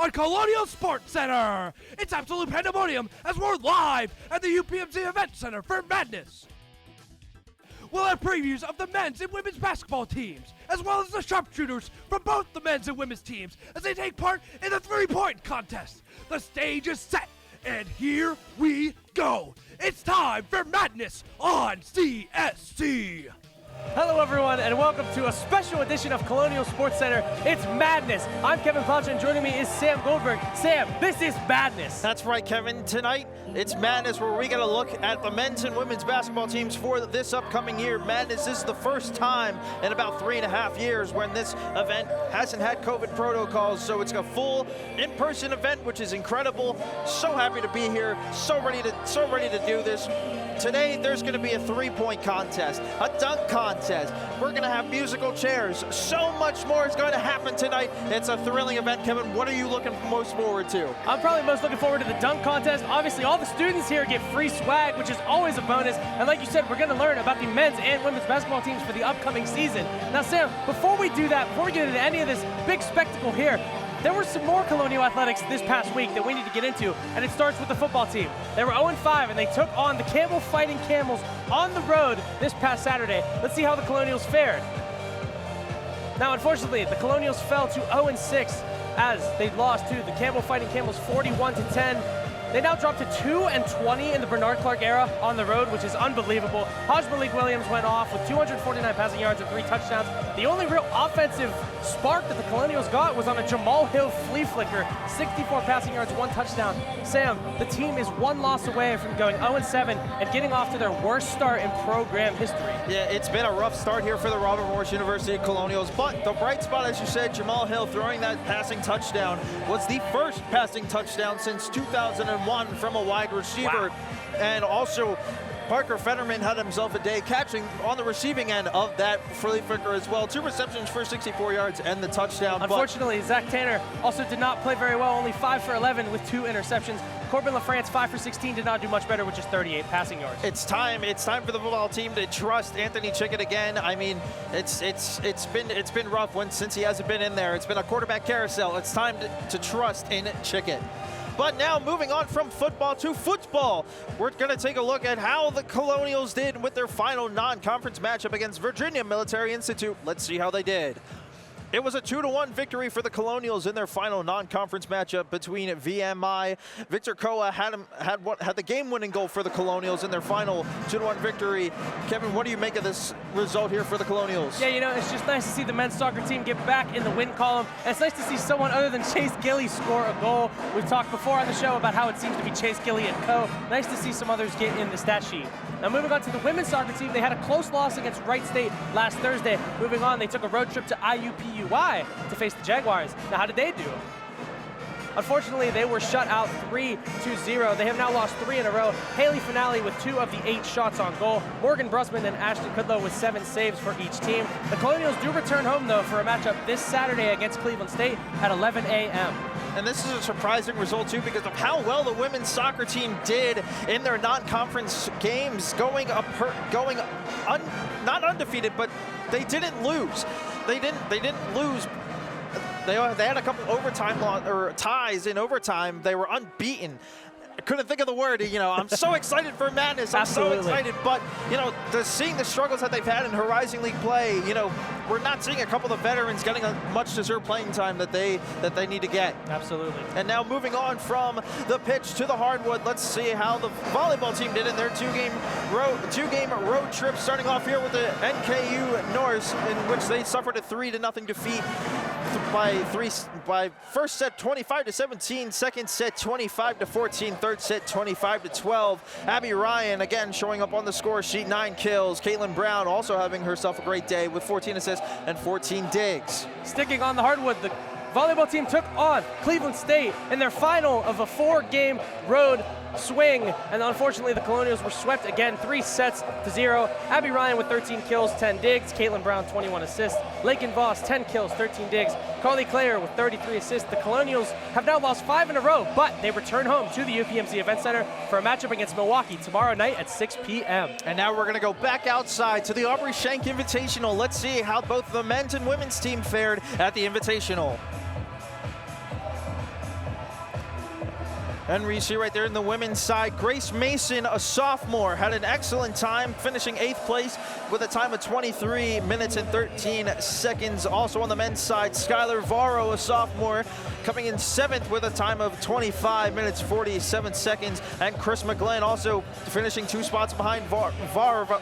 on Colonial Sports Center. It's absolute pandemonium as we're live at the UMPC Events Center for Madness. We'll have previews of the men's and women's basketball teams, as well as the sharpshooters from both the men's and women's teams as they take part in the three-point contest. The stage is set, and here we go. It's time for Madness on CSC. Hello everyone, and welcome to a special edition of Colonial Sports Center. It's Madness. I'm Kevin Plancha, and joining me is Sam Goldberg. Sam, this is Madness. That's right, Kevin. Tonight, it's Madness, where we get a look at the men's and women's basketball teams for this upcoming year. Madness is the first time in about 3.5 years when this event hasn't had COVID protocols, so it's a full in-person event, which is incredible. So happy to be here, so ready to do this. Today, there's going to be a three-point contest, a dunk contest. We're going to have musical chairs. So much more is going to happen tonight. It's a thrilling event. Kevin, what are you looking most forward to? I'm probably most looking forward to the dunk contest. Obviously, all the students here get free swag, which is always a bonus. And like you said, we're going to learn about the men's and women's basketball teams for the upcoming season. Now, Sam, before we do that, before we get into any of this big spectacle here, there were some more Colonial athletics this past week that we need to get into, and it starts with the football team. They were 0-5, and they took on the Campbell Fighting Camels on the road this past Saturday. Let's see how the Colonials fared. Now, unfortunately, the Colonials fell to 0-6 as they lost to the Campbell Fighting Camels 41-10. They now dropped to 2-20 in the Bernard Clark era on the road, which is unbelievable. Hajj Malik Williams went off with 249 passing yards and 3 touchdowns. The only real offensive spark that the Colonials got was on a Jamal Hill flea flicker, 64 passing yards, 1 touchdown. Sam, the team is 1 loss away from going 0-7 and getting off to their worst start in program history. Yeah, it's been a rough start here for the Robert Morris University Colonials, but the bright spot, as you said, Jamal Hill throwing that passing touchdown was the first passing touchdown since 2001 from a wide receiver. Wow. And also Parker Fetterman had himself a day catching on the receiving end of that flea flicker as well. 2 receptions for 64 yards and the touchdown. Unfortunately, Zach Tanner also did not play very well, only 5 for 11 with 2 interceptions. Corbin LaFrance, 5 for 16, did not do much better with just 38 passing yards. It's time for the football team to trust Anthony Chickett again. I mean, it's been rough since he hasn't been in there. It's been a quarterback carousel. It's time to trust in Chickett. But now, moving on from football to football, we're going to take a look at how the Colonials did with their final non-conference matchup against Virginia Military Institute. Let's see how they did. It was a 2-1 victory for the Colonials in their final non-conference matchup between VMI. Victor Koa had the game-winning goal for the Colonials in their final 2-1 victory. Kevin, what do you make of this result here for the Colonials? Yeah, you know, it's just nice to see the men's soccer team get back in the win column. And it's nice to see someone other than Chase Gilley score a goal. We've talked before on the show about how it seems to be Chase Gilley and co. Nice to see some others get in the stat sheet. Now, moving on to the women's soccer team, they had a close loss against Wright State last Thursday. Moving on, they took a road trip to IUPUI to face the Jaguars. Now, how did they do? Unfortunately, they were shut out 3-0. They have now lost 3 in a row. Haley Finale with 2 of the 8 shots on goal. Morgan Brusman and Ashton Kudlow with 7 saves for each team. The Colonials do return home, though, for a matchup this Saturday against Cleveland State at 11 a.m. And this is a surprising result, too, because of how well the women's soccer team did in their non-conference games, not undefeated, but they didn't lose. They didn't lose. They had a couple overtime ties in overtime. They were unbeaten. I couldn't think of the word. You know, I'm so excited for Madness. I'm Absolutely. so excited. But, you know, seeing the struggles that they've had in Horizon League play, you know, we're not seeing a couple of veterans getting a much deserved playing time that they need to get. Absolutely. And now moving on from the pitch to the hardwood, let's see how the volleyball team did in their two-game road trip, starting off here with the NKU Norse, in which they suffered a 3-0 defeat by first set 25-17, second set 25-14, third set 25-12. Abby Ryan again showing up on the score sheet, 9 kills. Caitlin Brown also having herself a great day with 14 assists and 14 digs. Sticking on the hardwood, the volleyball team took on Cleveland State in their final of a 4-game road swing, and unfortunately the Colonials were swept again 3-0. Abby Ryan with 13 kills, 10 digs. Caitlin Brown, 21 assists. Lakin Voss, 10 kills, 13 digs. Carly Clayer with 33 assists. The Colonials have now lost 5 in a row, but they return home to the UPMC Events Center for a matchup against Milwaukee tomorrow night at 6 p.m. And now we're going to go back outside to the Aubrey Schenck Invitational. Let's see how both the men's and women's team fared at the Invitational. And we see right there in the women's side, Grace Mason, a sophomore, had an excellent time, finishing 8th place with a time of 23 minutes and 13 seconds. Also on the men's side, Skylar Varro, a sophomore, coming in 7th with a time of 25 minutes 47 seconds. And Chris McGlenn also finishing 2 spots behind Varvo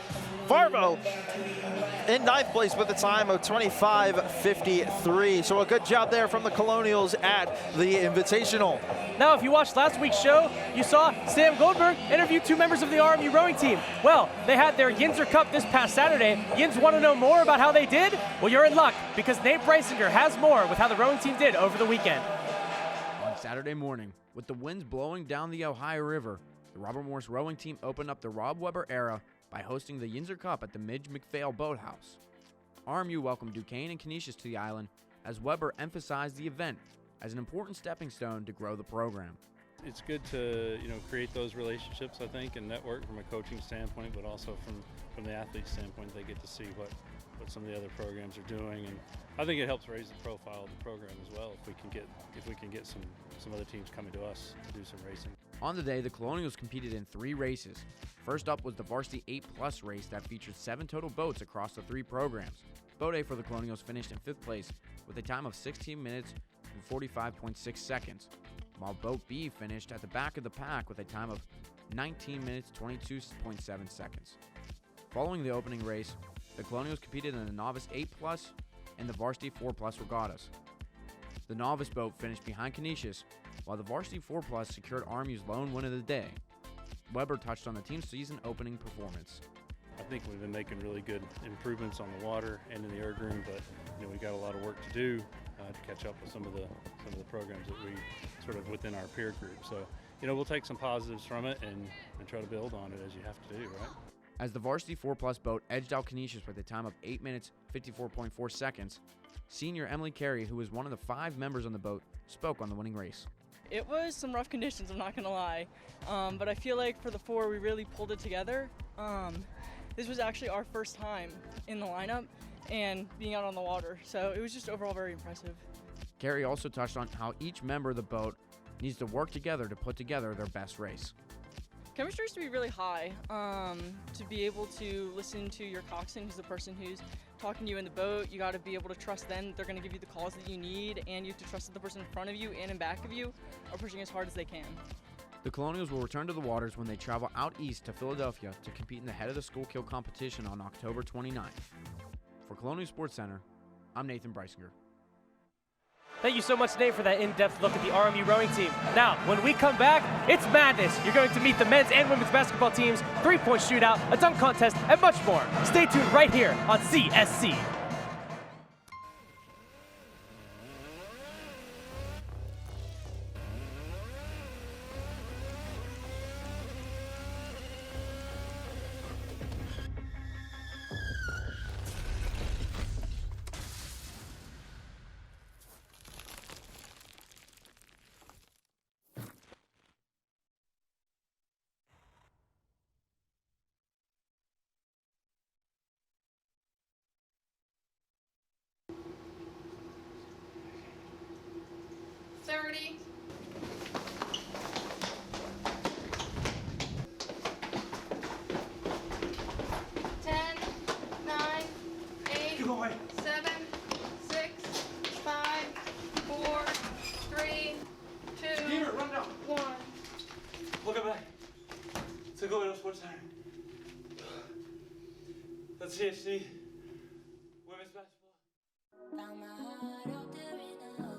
in 9th place with a time of 25:53. So a good job there from the Colonials at the Invitational. Now, if you watched last week's show, you saw Sam Goldberg interview 2 members of the RMU rowing team. Well, they had their Yinzer Cup this past Saturday. Yins want to know more about how they did? Well, you're in luck, because Nate Breisinger has more with how the rowing team did over the weekend. On Saturday morning, with the winds blowing down the Ohio River, the Robert Morris rowing team opened up the Rob Weber era by hosting the Yinzer Cup at the Midge McPhail Boathouse. RMU welcomed Duquesne and Canisius to the island as Weber emphasized the event as an important stepping stone to grow the program. It's good to create those relationships, I think, and network from a coaching standpoint, but also from the athlete standpoint. They get to see what some of the other programs are doing, and I think it helps raise the profile of the program as well if we can get some other teams coming to us to do some racing. On the day, the Colonials competed in 3 races. First up was the Varsity 8+ race that featured 7 total boats across the 3 programs. Boat A for the Colonials finished in 5th place with a time of 16 minutes and 45.6 seconds, while Boat B finished at the back of the pack with a time of 19 minutes 22.7 seconds. Following the opening race, the Colonials competed in the Novice 8+ and the Varsity 4+ regattas. The novice boat finished behind Canisius, while the Varsity 4+ secured RMU's lone win of the day. Weber touched on the team's season opening performance. I think we've been making really good improvements on the water and in the erg room, but we got a lot of work to do to catch up with some of the programs that we sort of within our peer group. So we'll take some positives from it and try to build on it as you have to do, right? As the Varsity 4+ boat edged out Canisius with a time of 8 minutes 54.4 seconds, senior Emily Carey, who was one of the 5 members on the boat, spoke on the winning race. It was some rough conditions, I'm not gonna lie, but I feel like for the 4 we really pulled it together. This was actually our first time in the lineup and being out on the water, so it was just overall very impressive. Carey also touched on how each member of the boat needs to work together to put together their best race. Chemistry has to be really high to be able to listen to your coxswain, who's the person who's talking to you in the boat. You got to be able to trust them. They're going to give you the calls that you need, and you have to trust that the person in front of you and in back of you are pushing as hard as they can. The Colonials will return to the waters when they travel out east to Philadelphia to compete in the Head of the School Kill competition on October 29th. For Colonial Sports Center, I'm Nathan Breisinger. Thank you so much, Nate, for that in-depth look at the RMU rowing team. Now, when we come back, it's madness. You're going to meet the men's and women's basketball teams, 3-point shootout, a dunk contest, and much more. Stay tuned right here on CSC. Sports Center. That's CSC Women's Basketball. Found my heart out there in the open.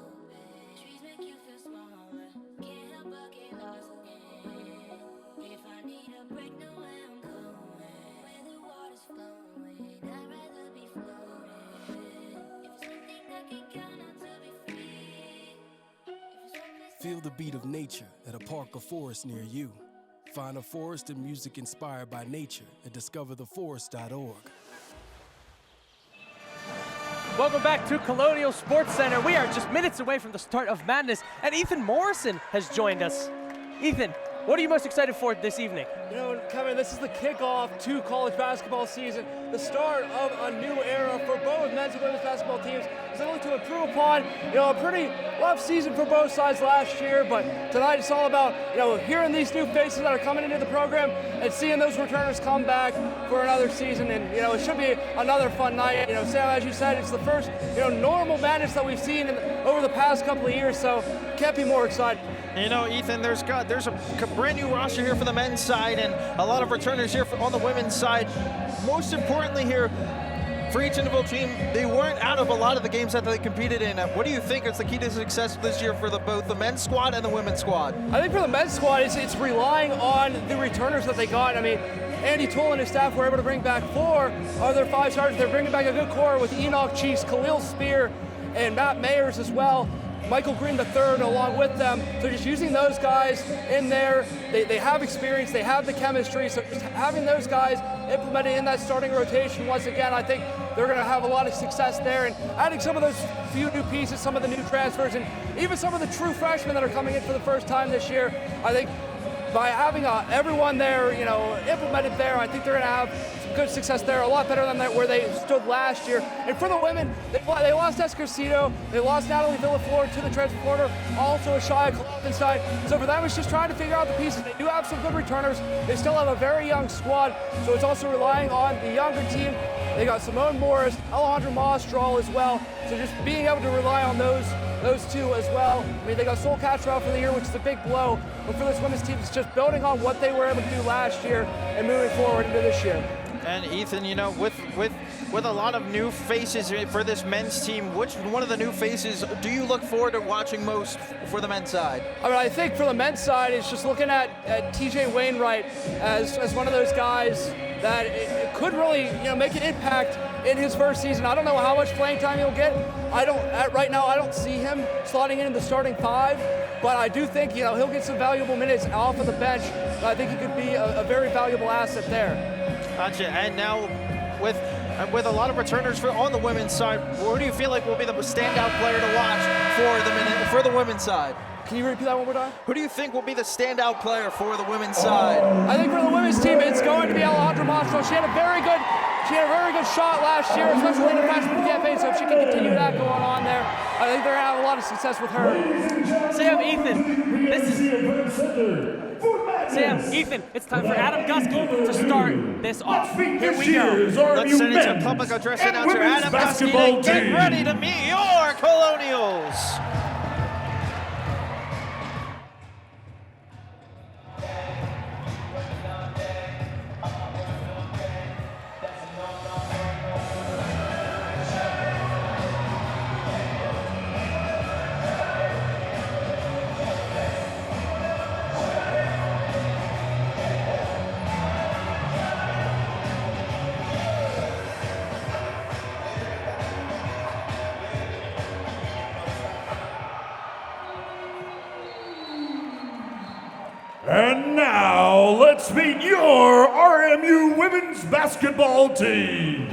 Trees make you feel smaller. Can't help but get lost again. If I need a break, know where I'm going. Where the water's flowing, I'd rather be floating. If it's something I can count on to be free. Feel the beat of nature at a park or forest near you. Find a forest and music inspired by nature at discovertheforest.org. Welcome back to Colonial Sports Center. We are just minutes away from the start of Madness, and Ethan Morrison has joined us. Ethan, What are you most excited for this evening? You know, Kevin, this is the kickoff to college basketball season, the start of a new era for both men's and women's basketball teams. As they look to improve upon, a pretty rough season for both sides last year, but tonight it's all about, hearing these new faces that are coming into the program and seeing those returners come back for another season. And, it should be another fun night. Sam, as you said, it's the first, normal madness that we've seen over the past couple of years, so can't be more excited. Ethan, there's a brand new roster here for the men's side and a lot of returners here on the women's side. Most importantly here, for each individual team, they weren't out of a lot of the games that they competed in. What do you think is the key to success this year for both the men's squad and the women's squad? I think for the men's squad, it's relying on the returners that they got. I mean, Andy Toole and his staff were able to bring back 4 of their 5 starters. They're bringing back a good core with Enoch Chiefs, Khalil Spear, and Matt Mayers as well. Michael Green III along with them. So just using those guys in there, they have experience, they have the chemistry, so just having those guys implemented in that starting rotation once again, I think they're going to have a lot of success there. And adding some of those few new pieces, some of the new transfers, and even some of the true freshmen that are coming in for the first time this year, I think by having everyone there, implemented there, I think they're going to have some good success there, a lot better than where they stood last year. And for the women, they lost Escarcito, they lost Natalie Villaflor to the transfer portal, also Ashaya Klopfenstein. So for them, it's just trying to figure out the pieces. They do have some good returners. They still have a very young squad, so it's also relying on the younger team. They got Simone Morris, Alejandro Mastral as well. So just being able to rely on those two as well. I mean, they got Sol Catcher out for the year, which is a big blow. But for this women's team, it's just building on what they were able to do last year and moving forward into this year. And Ethan, with a lot of new faces for this men's team, which one of the new faces do you look forward to watching most for the men's side? I mean, I think for the men's side, it's just looking at TJ Wainwright as one of those guys that it could really make an impact in his first season. I don't know how much playing time he'll get. Right now I don't see him slotting in the starting 5, but I do think he'll get some valuable minutes off of the bench. I think he could be a very valuable asset there. Gotcha. And now with a lot of returners on the women's side, who do you feel like will be the standout player to watch for the women's side? Can you repeat that one more time? Who do you think will be the standout player for the women's side? I think for the women's team, it's going to be Alejandra Mastro. She had a very good shot last year, especially in the freshman campaign, so if she can continue that going on there, I think they're going to have a lot of success with her. Ethan, it's time for Adam Gusky to start this off. Here we go. Let's send it to public address announcer Adam Gusky to get ready to meet your Colonials. And now, let's meet your RMU women's basketball team.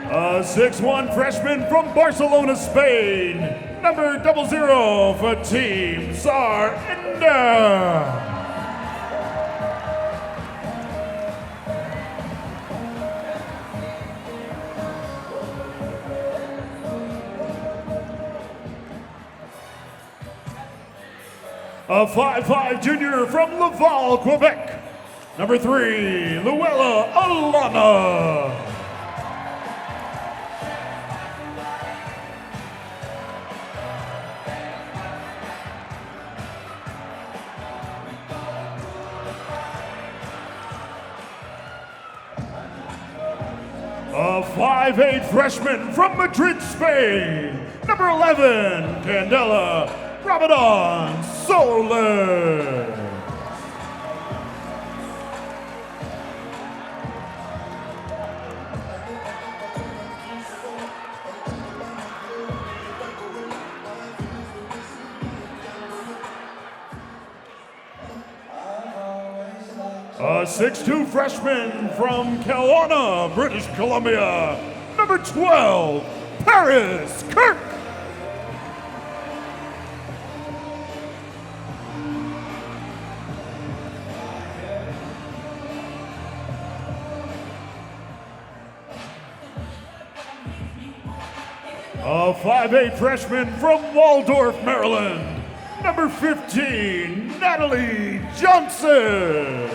A 6'1" freshman from Barcelona, Spain, number 00 for Team Sarenda. A 5'5" junior from Laval, Quebec, number 3, Luella Alana. A 5'8" freshman from Madrid, Spain, number 11, Candela Ramadan Soler. A 6'2" freshman from Kelowna, British Columbia, number 12, Paris Kirk. 5'8" freshman from Waldorf, Maryland, number 15, Natalie Johnson.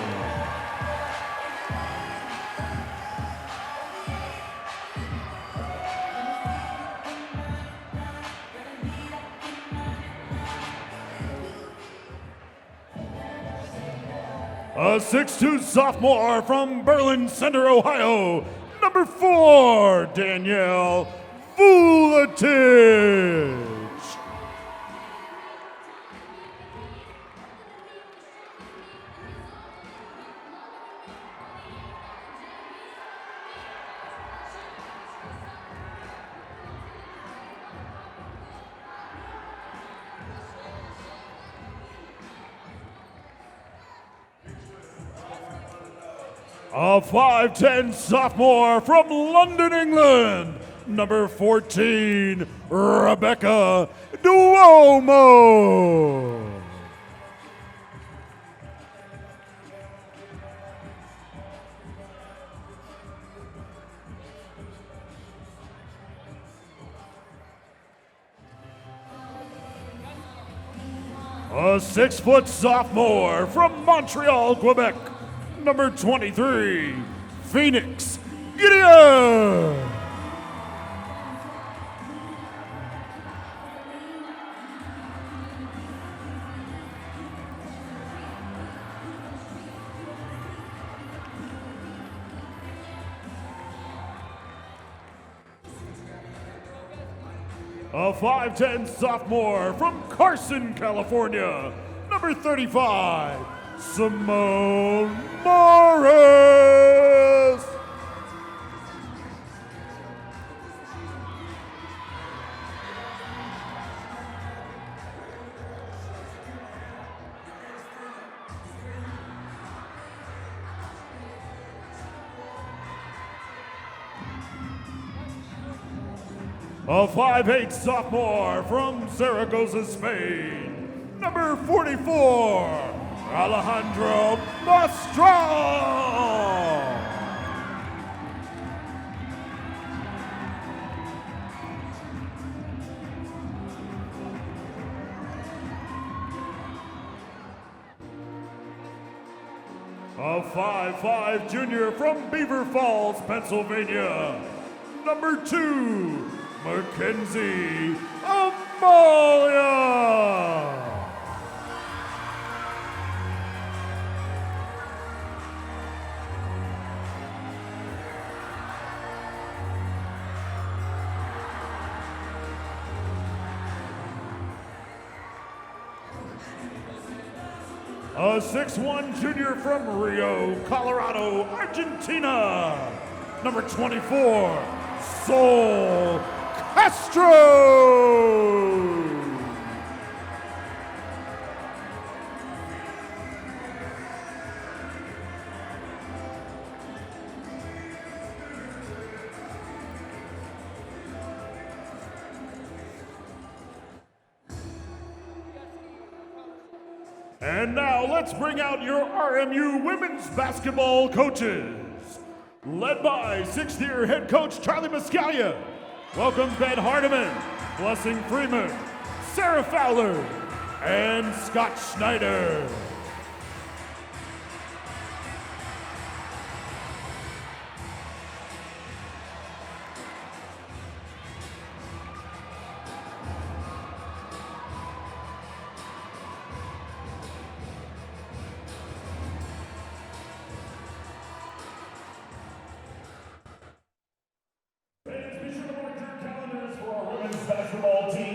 A 6'2" sophomore from Berlin Center, Ohio, number 4, Danielle Vuletich. A 5'10" sophomore from London, England, number 14, Rebecca Duomo. A 6' sophomore from Montreal, Quebec, number 23, Phoenix Gideon. A 5'10" sophomore from Carson, California, number 35, Simone Morris. A 5'8" sophomore from Zaragoza, Spain, number 44, Alejandro Mastral. A 5'5" junior from Beaver Falls, Pennsylvania, number 2, Mackenzie Amalia. A 6'1" junior from Rio, Colorado, Argentina, number 24, Sol Castro. And now let's bring out your RMU women's basketball coaches. Led by 6th-year head coach Charlie Mascalia, welcomes Ben Hardiman, Blessing Freeman, Sarah Fowler, and Scott Schneider.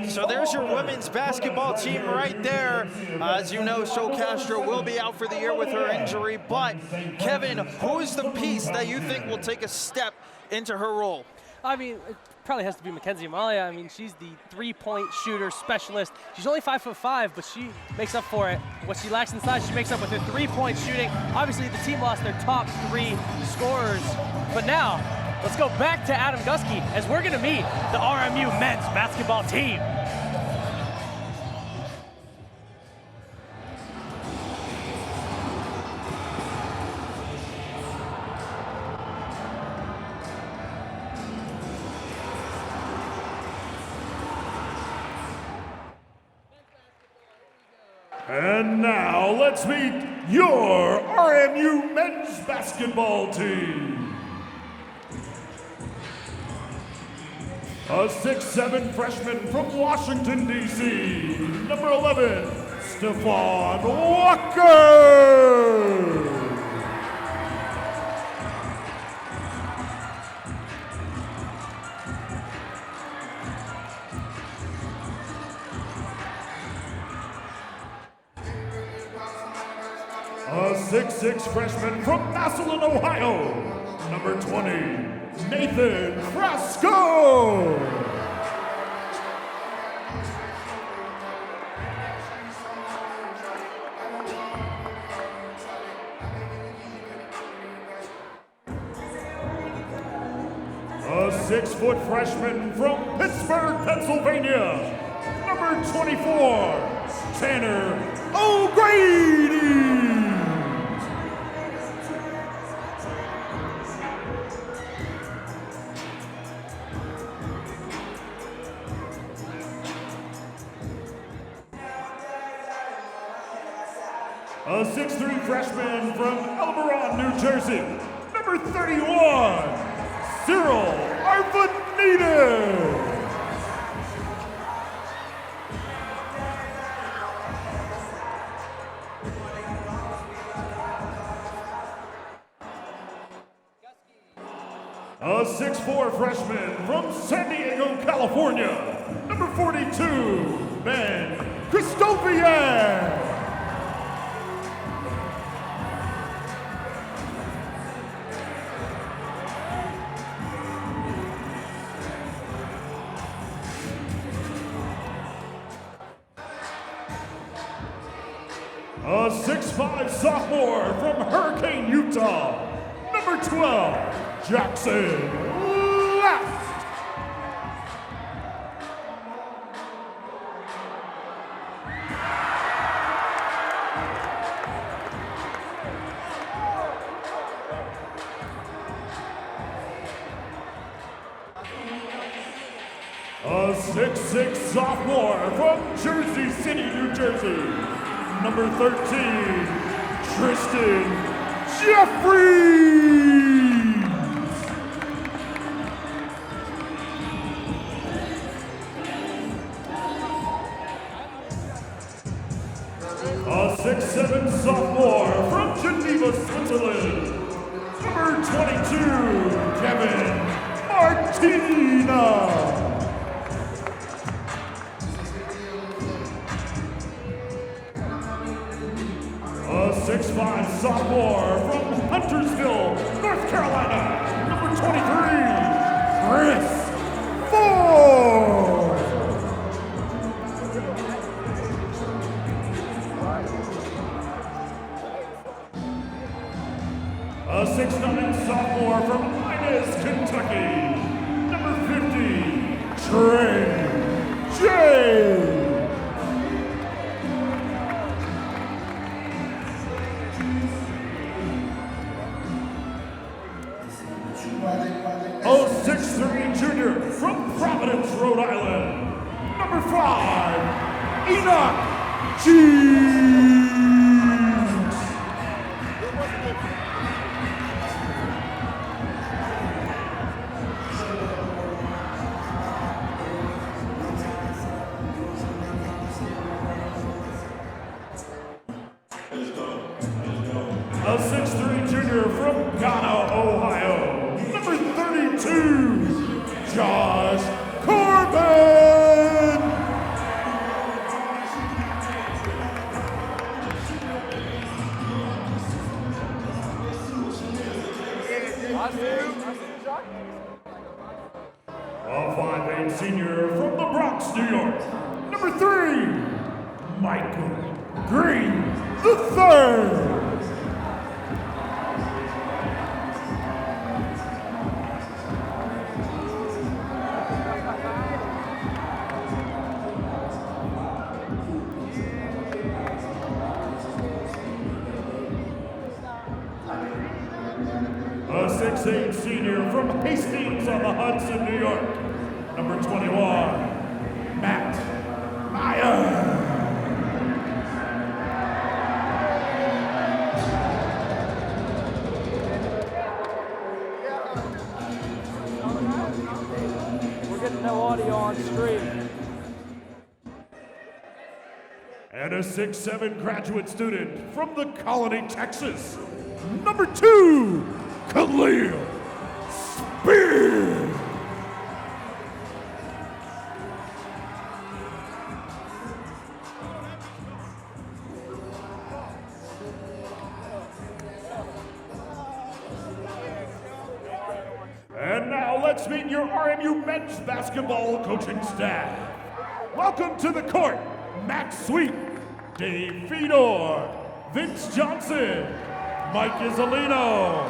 So there's your women's basketball team right there. As you know, Sol Castro will be out for the year with her injury. But, Kevin, who is the piece that you think will take a step into her role? I mean, it probably has to be Mackenzie Amalia. I mean, she's the three-point shooter specialist. She's only 5'5", but she makes up for it. What she lacks in size, she makes up with her three-point shooting. Obviously, the team lost their top 3 scorers. But now, let's go back to Adam Gusky as we're going to meet the RMU men's basketball team. And now let's meet your RMU men's basketball team. A 6'7" freshman from Washington, D.C., number 11, Stefan Walker. A 6'6" freshman from Massillon, Ohio, number 20, Nathan Frasco. A 6-foot freshman from Pittsburgh, Pennsylvania, number 24, Tanner O'Grady. A 6'3" freshman from Elberon, New Jersey, number 31, Cyril Arvanites. A 6'4" freshman from San Diego, California, number 42, Ben Christofian. A 6'5" sophomore from Hurricane, Utah, number 12, Jackson Left. A 6'6" sophomore from Jersey City, New Jersey, number 13, Tristan Jeffrey. A 6'7" sophomore from Geneva, Switzerland, number 22, Kevin Martina. A 6'5" sophomore from Huntersville, North Carolina, number 23, Chris Ford. A 6'9" sophomore from Inez, Kentucky, number 50, Trey J. A 6'3" junior from Providence, Rhode Island, number 5, Enoch Cheeks. A 6'3" junior from Ghana, Ohio, number 32, Josh Corbin. A 5'8" senior from the Bronx, New York, number 3, Michael Green III. A 6'8" senior from Hastings on the Hudson, New York, number 21, Matt Meyer. on screen. And a 6'7" graduate student from the Colony, Texas, number 2, Khalil Spear. And now let's meet your RMU men's basketball coaching staff. Welcome to the court, Max Sweet, Dave Fedor, Vince Johnson, Mike Isolino,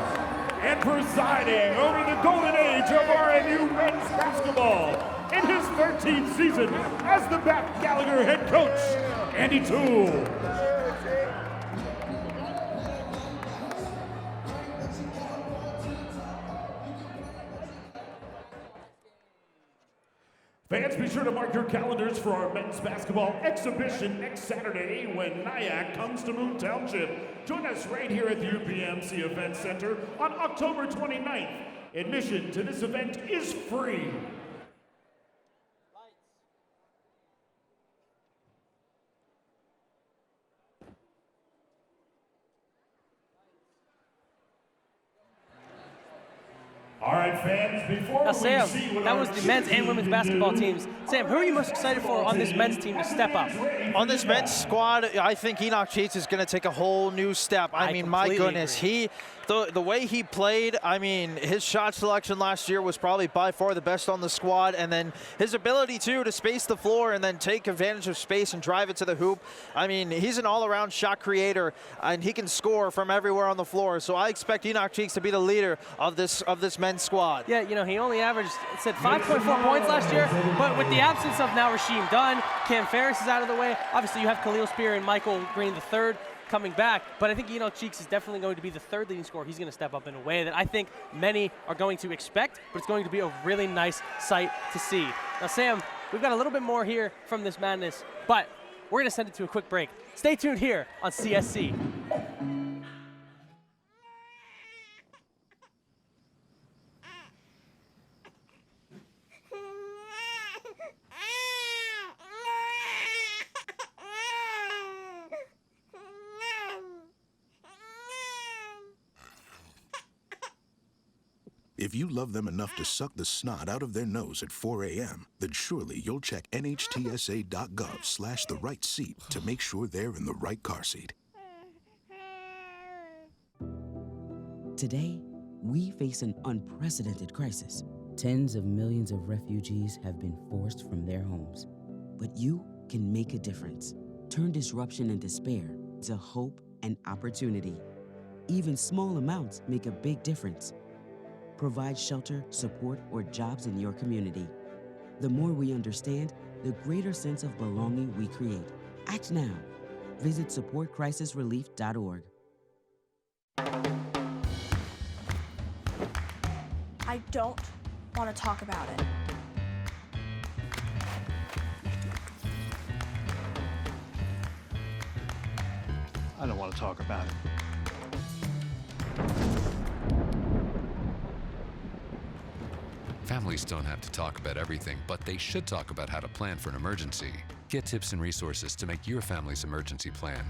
and presiding over the golden age of RMU men's basketball in his 13th season as the Bat Gallagher head coach, Andy Toole. Fans, be sure to mark your calendars for our men's basketball exhibition next Saturday when Nyack comes to Moon Township. Join us right here at the UMPC Events Center on October 29th. Admission to this event is free. All right, fans, before Now, we Sam, see what that our was the men's and women's basketball teams. Sam, who are you most excited for on this men's team to step up? On this men's squad, I think Enoch Chase is going to take a whole new step. I mean, my goodness, the way he played, I mean, his shot selection last year was probably by far the best on the squad, and then his ability, too, to space the floor and then take advantage of space and drive it to the hoop. I mean, he's an all-around shot creator, and he can score from everywhere on the floor, so I expect Enoch Chase to be the leader of this men's squad. Yeah, you know, he only averaged, it said 5.4 points last year, but with the absence of now Rasheem Dunn, Cam Ferris is out of the way. Obviously, you have Khalil Spear and Michael Green III coming back, but I think Enoch Cheeks is definitely going to be the third leading scorer. He's going to step up in a way that I think many are going to expect, but it's going to be a really nice sight to see. Now, Sam, we've got a little bit more here from this madness, but we're going to send it to a quick break. Stay tuned here on CSC. If you love them enough to suck the snot out of their nose at 4 a.m., then surely you'll check nhtsa.gov/the right seat to make sure they're in the right car seat. Today, we face an unprecedented crisis. Tens of millions of refugees have been forced from their homes. But you can make a difference. Turn disruption and despair to hope and opportunity. Even small amounts make a big difference. Provide shelter, support, or jobs in your community. The more we understand, the greater sense of belonging we create. Act now. Visit supportcrisisrelief.org. I don't want to talk about it. I don't want to talk about it. Families don't have to talk about everything, but they should talk about how to plan for an emergency. Get tips and resources to make your family's emergency plan.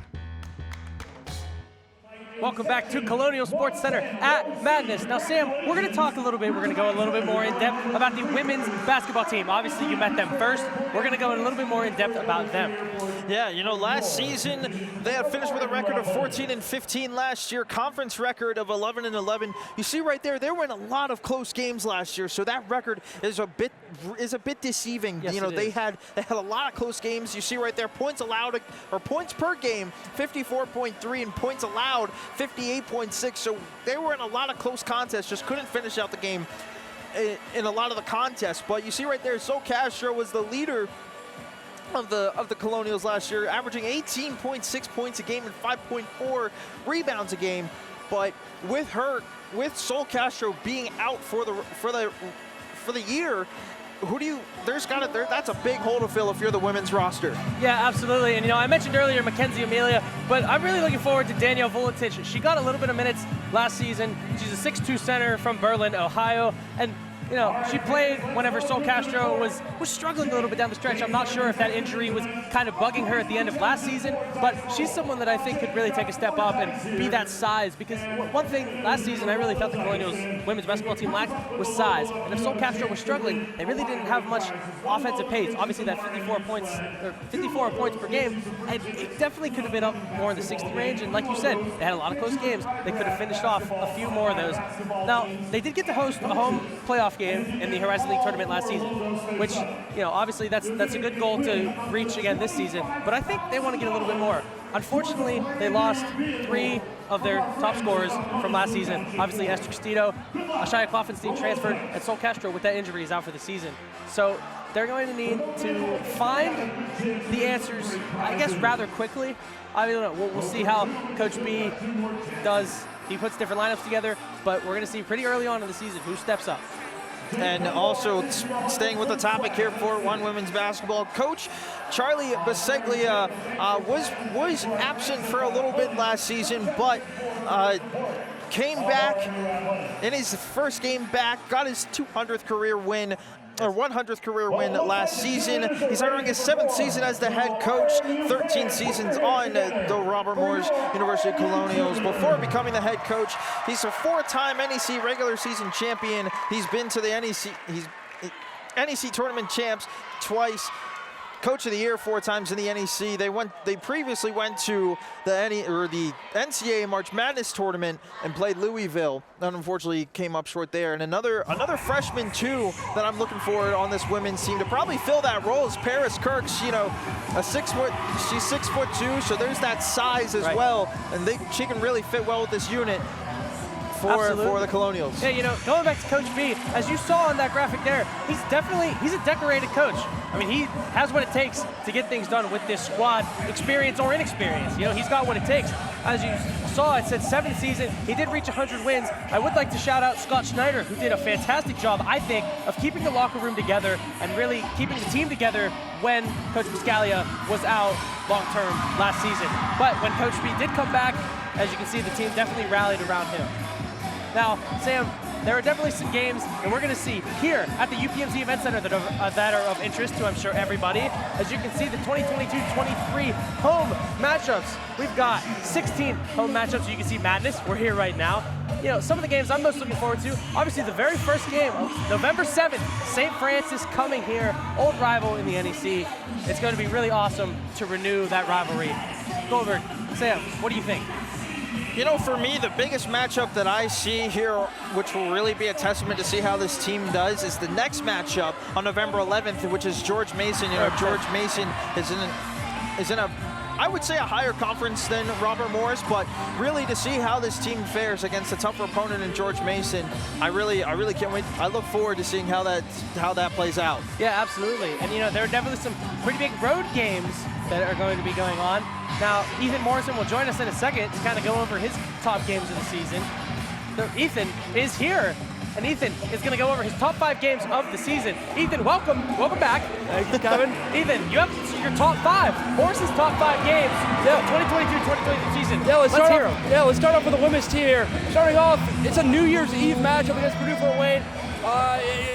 Welcome back to Colonial Sports Center at Madness. Now, Sam, we're going to talk a little bit. We're going to go a little bit more in depth about the women's basketball team. Obviously, you met them first. We're going to go a little bit more in depth about them. Yeah, you know, last season they had finished with a record of 14-15 last year, conference record of 11-11. You see right there, they were in a lot of close games last year, so that record is a bit deceiving. Yes, you know, they is. had a lot of close games. You see right there, points allowed or points per game, 54.3, and points allowed, 58.6. So they were in a lot of close contests, just couldn't finish out the game in a lot of the contests. But you see right there, Sol Castro was the leader of the Colonials last year, averaging 18.6 points a game and 5.4 rebounds a game. But with Sol Castro being out for the year, that's a big hole to fill if you're the women's roster. Yeah, absolutely. And, you know, I mentioned earlier Mackenzie Amelia, but I'm really looking forward to Danielle Vuletic. She got a little bit of minutes last season. She's a 6'2 center from Berlin, Ohio. And you know, she played whenever Sol Castro was struggling a little bit down the stretch. I'm not sure if that injury was kind of bugging her at the end of last season, but she's someone that I think could really take a step up and be that size, because one thing last season I really felt the Colonials women's basketball team lacked was size. And if Sol Castro was struggling, they really didn't have much offensive pace. Obviously that 54 points per game, and it definitely could have been up more in the 60 range. And like you said, they had a lot of close games. They could have finished off a few more of those. Now, they did get to host a home playoff game in the Horizon League tournament last season, which, you know, obviously that's a good goal to reach again this season, but I think they want to get a little bit more. Unfortunately, they lost 3 of their top scorers from last season. Obviously, Esther Castillo, Ashaya Kloffenstein transferred, and Sol Castro with that injury is out for the season. So they're going to need to find the answers, I guess, rather quickly. I don't know. We'll see how Coach B does. He puts different lineups together, but we're going to see pretty early on in the season who steps up. And also staying with the topic here for one women's basketball, Coach Charlie Biseglia was absent for a little bit last season, but came back in his first game back, got his 200th career win, or 100th career win last season. He's entering his 7th season as the head coach, 13 seasons on the Robert Morris University Colonials. Before becoming the head coach, he's a 4-time NEC regular season champion. He's been to the NEC tournament champs twice. Coach of the Year 4 times in the NEC. They previously went to the NCAA March Madness tournament and played Louisville, and unfortunately came up short there. And another freshman too that I'm looking for on this women's team to probably fill that role is Paris Kirks. You know, she's 6'2", so there's that size as well, and she can really fit well with this unit for the Colonials. Yeah, you know, going back to Coach B, as you saw on that graphic there, he's a decorated coach. I mean, he has what it takes to get things done with this squad, experience or inexperience. You know, he's got what it takes. As you saw, it said 7th season. He did reach 100 wins. I would like to shout out Scott Schneider, who did a fantastic job, I think, of keeping the locker room together and really keeping the team together when Coach Biscaglia was out long-term last season. But when Coach B did come back, as you can see, the team definitely rallied around him. Now, Sam, there are definitely some games that we're going to see here at the UPMC Events Center that are of interest to, I'm sure, everybody. As you can see, the 2022-23 home matchups. We've got 16 home matchups. You can see Madness. We're here right now. You know, some of the games I'm most looking forward to, obviously the very first game, November 7th, St. Francis coming here, old rival in the NEC. It's going to be really awesome to renew that rivalry. Goldberg, Sam, what do you think? You know, for me, the biggest matchup that I see here, which will really be a testament to see how this team does, is the next matchup on November 11th, which is George Mason. You know, George Mason is in a, I would say, a higher conference than Robert Morris, but really to see how this team fares against a tougher opponent in George Mason, I really can't wait. I look forward to seeing how that plays out. Yeah, absolutely. And you know, there are definitely some pretty big road games that are going to be going on. Now, Ethan Morrison will join us in a second to kind of go over his top games of the season. So Ethan is here, and Ethan is going to go over his top 5 games of the season. Ethan, welcome back. Thank you, Kevin. Ethan, you have your top 5, Morrison's top 5 games, 2022-2023 season. Yeah, let's start off with the women's team here. Starting off, it's a New Year's Eve matchup against Purdue Fort Wayne.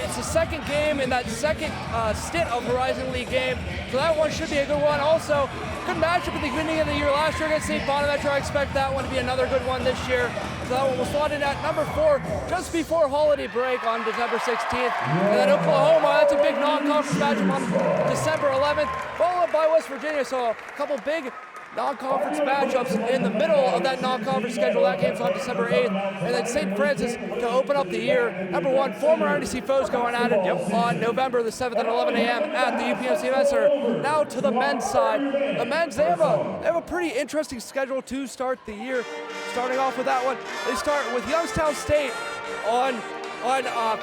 It's the second game in that second stint of Horizon League game, so that one should be a good one. Also, good matchup at the beginning of the year last year against St. Bonaventure. I expect that one to be another good one this year. So that one will slot in at number 4 just before holiday break on December 16th. And then Oklahoma, that's a big non-conference matchup on December 11th, followed by West Virginia. So a couple big non-conference matchups in the middle of that non-conference schedule. That game's on December 8th. And then St. Francis to open up the year. Number 1, former NEC foes going at it on November the 7th at 11 a.m. at the UPMC Events Center. Now to the men's side. The men's, they have a pretty interesting schedule to start the year. Starting off with that one, they start with Youngstown State on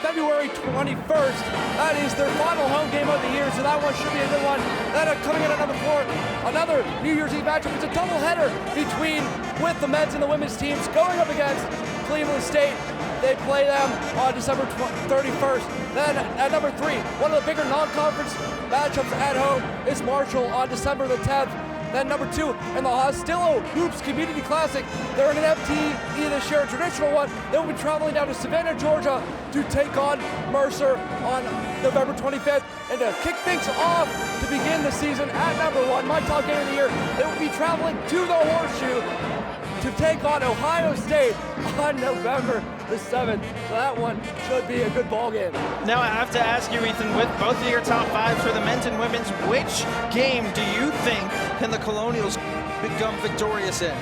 February 21st. That is their final home game of the year, so that one should be a good one. Then coming in at number 4, another New Year's Eve matchup. It's a doubleheader with the men's and the women's teams going up against Cleveland State. They play them on December 31st. Then at number 3, one of the bigger non-conference matchups at home is Marshall on December the 10th. Then number 2 in the Hostillo Hoops Community Classic. They're in an FTE this year, a traditional one. They will be traveling down to Savannah, Georgia to take on Mercer on November 25th. And to kick things off to begin the season at number 1, my top game of the year, they will be traveling to the Horseshoe to take on Ohio State on November the 7th. So that one should be a good ball game. Now I have to ask you, Ethan, with both of your top 5s for the men's and women's, which game do you think can the Colonials become victorious in?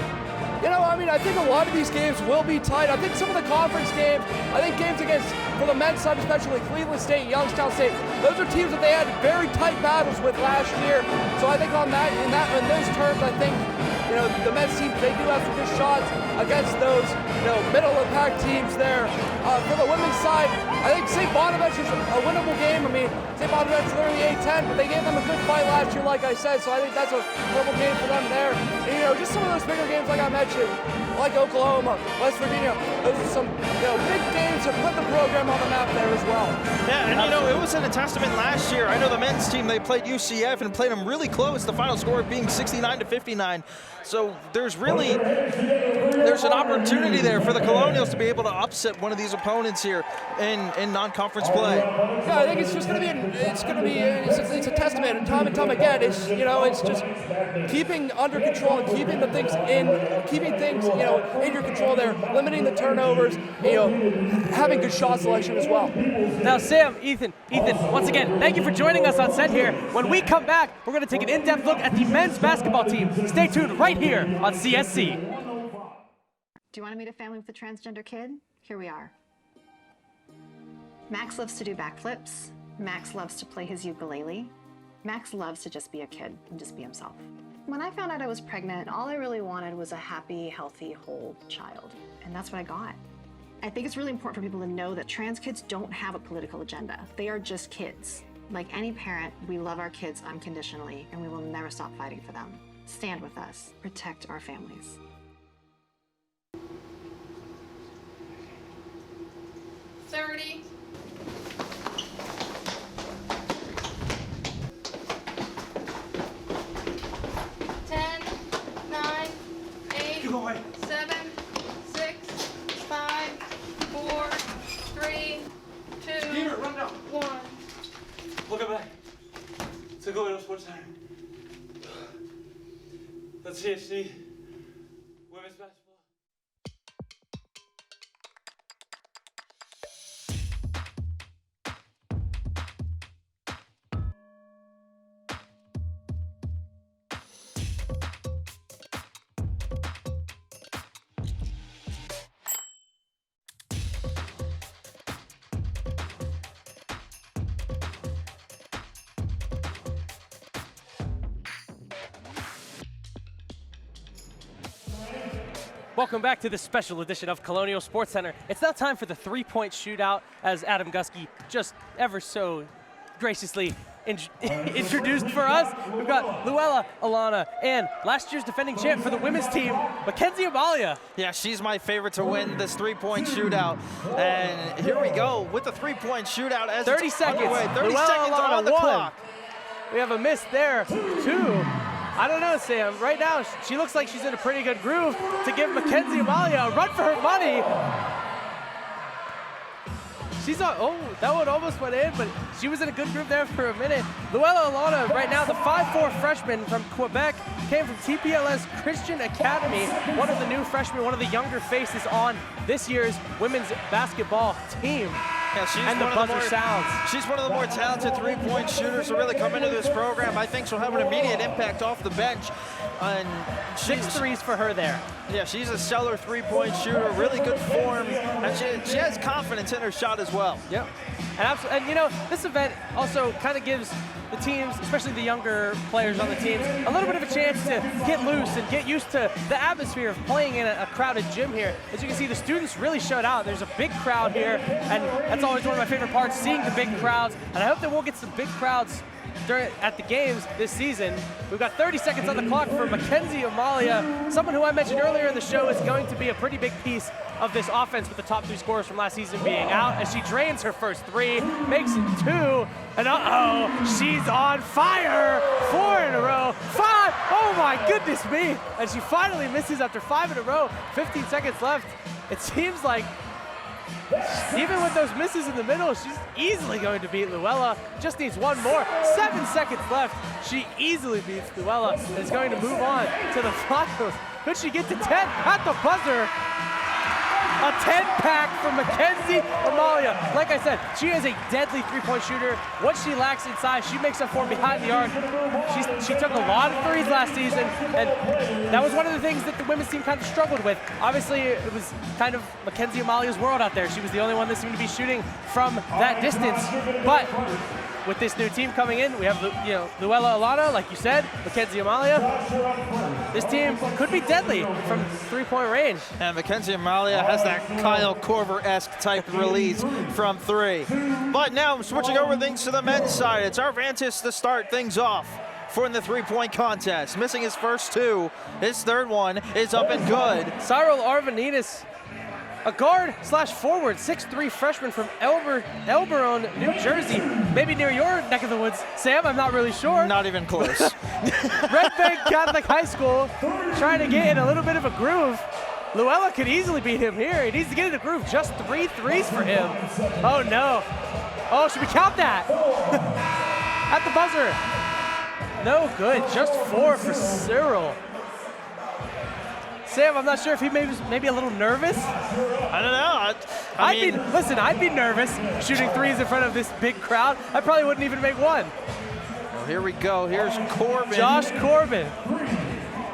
You know, I mean, I think a lot of these games will be tight. I think some of the conference games, I think games against, for the men's side especially, Cleveland State, Youngstown State, those are teams that they had very tight battles with last year. So I think on that, in those terms, I think, you know, the men's team, they do have some good shots against those, you know, middle of the pack teams there. For the women's side, I think St. Bonaventure is a winnable game. I mean, St. Bonaventure, they're in the A-10, but they gave them a good fight last year, like I said, so I think that's a winnable game for them there. And, you know, just some of those bigger games, like I mentioned, like Oklahoma, West Virginia, those are some, you know, big games to put the program on the map there as well. Yeah, and you know, it was an testament last year. I know the men's team, they played UCF and played them really close, the final score being 69-59. So there's an opportunity there for the Colonials to be able to upset one of these opponents here in non-conference play. Yeah, I think it's just going to be, it's a testament, and time again, it's, you know, it's just keeping under control and keeping things, you know, in your control there, limiting the turnovers, you know, having good shot selection as well. Now, Sam, Ethan, once again, thank you for joining us on set here. When we come back, we're going to take an in-depth look at the men's basketball team. Stay tuned right here on CSC. Do you want to meet a family with a transgender kid? Here we are. Max loves to do backflips. Max loves to play his ukulele. Max loves to just be a kid and just be himself. When I found out I was pregnant, all I really wanted was a happy, healthy, whole child. And that's what I got. I think it's really important for people to know that trans kids don't have a political agenda. They are just kids. Like any parent, we love our kids unconditionally, and we will never stop fighting for them. Stand with us. Protect our families. $30. Go away. 7, 6, 5, 4, 3, 2, Here, run down. 1. Welcome back to Colonial Sports Center. That's CSC Women's Basketball. Welcome back to this special edition of Colonial Sports Center. It's now time for the three-point shootout, as Adam Gusky just ever so graciously introduced for us. We've got Luella Alana and last year's defending champ for the women's team, Mackenzie Amalia. Yeah, she's my favorite to win this three-point shootout. And here we go with the three-point shootout as 30 it's seconds. underway. 30 Luella seconds Alana, on the 1. clock. We have a miss there, 2. I don't know, Sam. Right now, she looks like she's in a pretty good groove to give Mackenzie Amalia a run for her money. She's on, oh, that one almost went in, but she was in a good groove there for a minute. Luella Alana, right now, the 5'4" freshman from Quebec, came from TPLS Christian Academy, one of the new freshmen, one of the younger faces on this year's women's basketball team. Yeah, she's and the buzzer sounds. She's one of the more talented three-point shooters to really come into this program. I think she'll have an immediate impact off the bench. And 6 threes for her there. Yeah, she's a stellar three-point shooter, really good form, and she has confidence in her shot as well. Yep. And you know, this event also kind of gives the teams, especially the younger players on the teams, a little bit of a chance to get loose and get used to the atmosphere of playing in a crowded gym here. As you can see, the students really showed out. There's a big crowd here, and that's always one of my favorite parts, seeing the big crowds. And I hope that we'll get some big crowds at the games this season. We've got 30 seconds on the clock for Mackenzie Amalia, someone who I mentioned earlier in the show is going to be a pretty big piece of this offense, with the top 3 scorers from last season being out, as she drains her first 3, makes it 2, and she's on fire. 4 in a row, 5, oh my my goodness me. And she finally misses after 5 in a row. 15 seconds left. It seems like even with those misses in the middle, she's easily going to beat Luella. Just needs one more. 7 seconds left. She easily beats Luella and is going to move on to the finals. Could she get to 10 at the buzzer? A 10-pack from Mackenzie Amalia. Like I said, she is a deadly three-point shooter. What she lacks inside, she makes up for behind the arc. She took a lot of threes last season, and that was one of the things that the women's team kind of struggled with. Obviously, it was kind of Mackenzie Amalia's world out there. She was the only one that seemed to be shooting from that distance. But with this new team coming in, we have Luella Alana, like you said, Mackenzie Amalia. This team could be deadly from three-point range. And Mackenzie Amalia has that Kyle Korver-esque type release from 3. But now switching over things to the men's side, it's Arvantis to start things off for the three-point contest. Missing his first 2, his third one is up and good. Cyril Arvanitis, a guard/forward, 6'3" freshman from Elberon, New Jersey. Maybe near your neck of the woods, Sam, I'm not really sure. Not even close. Red Bank Catholic High School, trying to get in a little bit of a groove. Luella could easily beat him here. He needs to get in a groove. Just 3 threes for him. Oh no. Oh, should we count that? At the buzzer. No good, just 4 for Cyril. Sam, I'm not sure if he maybe a little nervous. I don't know. I'd be nervous shooting threes in front of this big crowd. I probably wouldn't even make one. Well, here we go. Here's Corbin. Josh Corbin,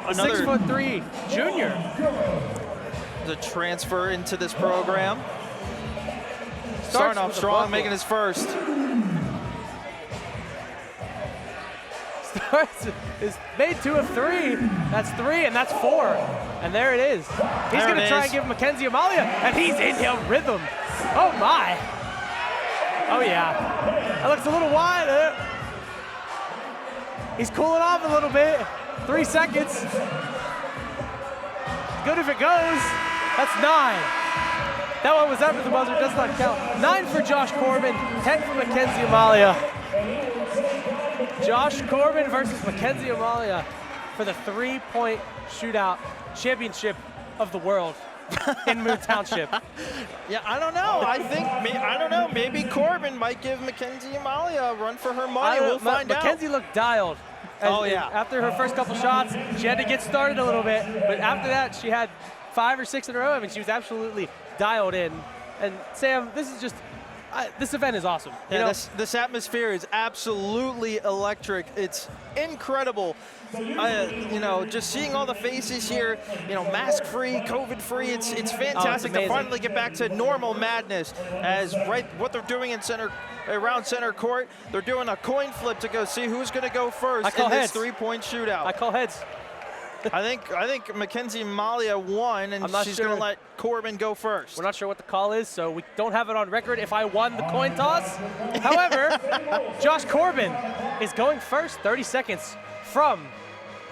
another 6'3" junior. The transfer into this program. Starting off strong, making his first. Is made 2 of 3. That's 3, and that's 4. And there it is. He's going to try and give Mackenzie Amalia, and he's in rhythm. Oh my. Oh yeah. That looks a little wide. He's cooling off a little bit. 3 seconds. Good if it goes. That's 9. That one was after the buzzer, does not count. 9 for Josh Corbin, 10 for Mackenzie Amalia. Josh Corbin versus Mackenzie Amalia for the three-point shootout championship of the world in Moon Township. Yeah, I don't know. I don't know. Maybe Corbin might give Mackenzie Amalia a run for her money. We'll find out. Mackenzie looked dialed. After her first couple shots, she had to get started a little bit. But after that, she had 5 or 6 in a row. I mean, she was absolutely dialed in. And Sam, this is just, this event is awesome. Yeah, this atmosphere is absolutely electric. It's incredible. Just seeing all the faces here, mask-free, COVID-free, it's fantastic to finally get back to normal madness. As what they're doing around center court, they're doing a coin flip to go see who's going to go first in this three-point shootout. I call heads. I think Mackenzie Amalia won, and she's going to let Corbin go first. We're not sure what the call is, so we don't have it on record if I won the coin toss. However, Josh Corbin is going first, 30 seconds from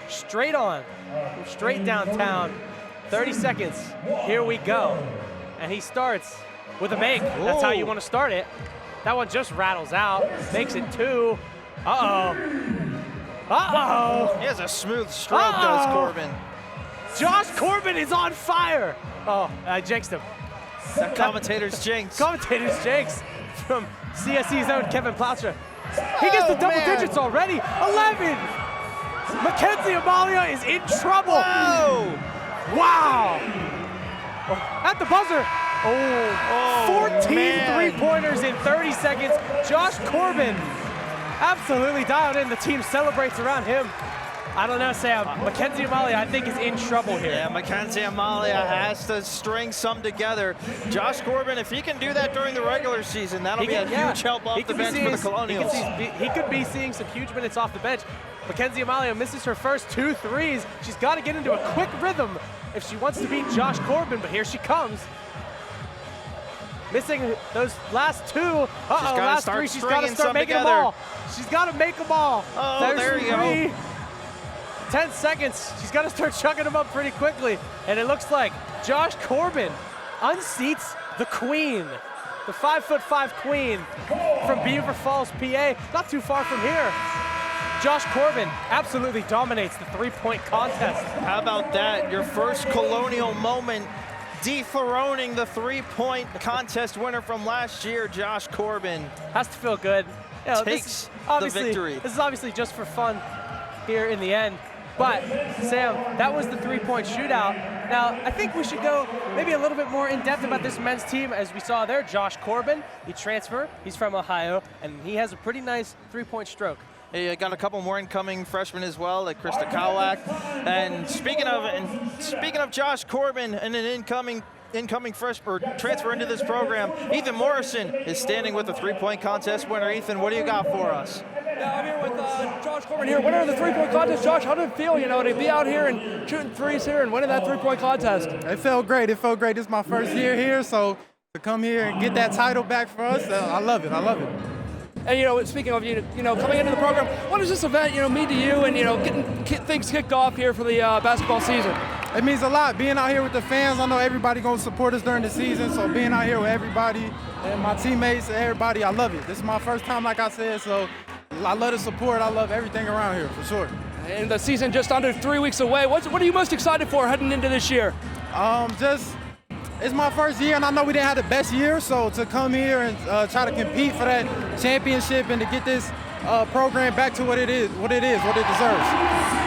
straight downtown. 30 seconds. Here we go. And he starts with a make. That's how you want to start it. That one just rattles out, makes it 2. Uh-oh. Uh-oh. He has a smooth stroke, does Corbin. Josh Corbin is on fire. Oh, I jinxed him. Commentator's jinx. Commentator's jinx from CSC's own Kevin Ploucher. He gets the double digits already. 11. Mackenzie Amalia is in trouble. Whoa. Wow. Oh, at the buzzer. 14 three-pointers in 30 seconds. Josh Corbin absolutely dialed in. The team celebrates around him. I don't know, Sam. Mackenzie Amalia, I think, is in trouble here. Yeah, Mackenzie Amalia has to string some together. Josh Corbin, if he can do that during the regular season, that'll be a huge help off the bench for the Colonials. He could be seeing some huge minutes off the bench. Mackenzie Amalia misses her first 2 threes. She's got to get into a quick rhythm if she wants to beat Josh Corbin, but here she comes. Missing those last 2. Last 3. She's got to start making them all. She's got to make them all. Oh, there you go. 10 seconds. She's got to start chucking them up pretty quickly. And it looks like Josh Corbin unseats the queen, the 5'5" queen from Beaver Falls, PA. Not too far from here. Josh Corbin absolutely dominates the three-point contest. How about that? Your first Colonial moment, dethroning the three-point contest winner from last year, Josh Corbin. Has to feel good. You know, Takes the victory. This is obviously just for fun here in the end. But, Sam, that was the three-point shootout. Now, I think we should go maybe a little bit more in-depth about this men's team. As we saw there, Josh Corbin, he transferred. He's from Ohio, and he has a pretty nice three-point stroke. Hey, got a couple more incoming freshmen as well, like Krista Kowak. And speaking of Josh Corbin and an incoming freshman transfer into this program, Ethan Morrison is standing with the three-point contest winner. Ethan, what do you got for us? Yeah, I'm here with Josh Corbin here, winner of the three-point contest. Josh, how did it feel, to be out here and shooting threes here and winning that three-point contest? It felt great. This is my first year here, so to come here and get that title back for us, I love it. And speaking of coming into the program, what does this event mean to you and getting things kicked off here for the basketball season? It means a lot. Being out here with the fans, I know everybody gonna support us during the season, so being out here with everybody and my teammates and everybody, I love it. This is my first time, like I said, so I love the support. I love everything around here, for sure. And the season just under 3 weeks away. What are you most excited for heading into this year? It's my first year, and I know we didn't have the best year, so to come here and try to compete for that championship and to get this program back to what it deserves.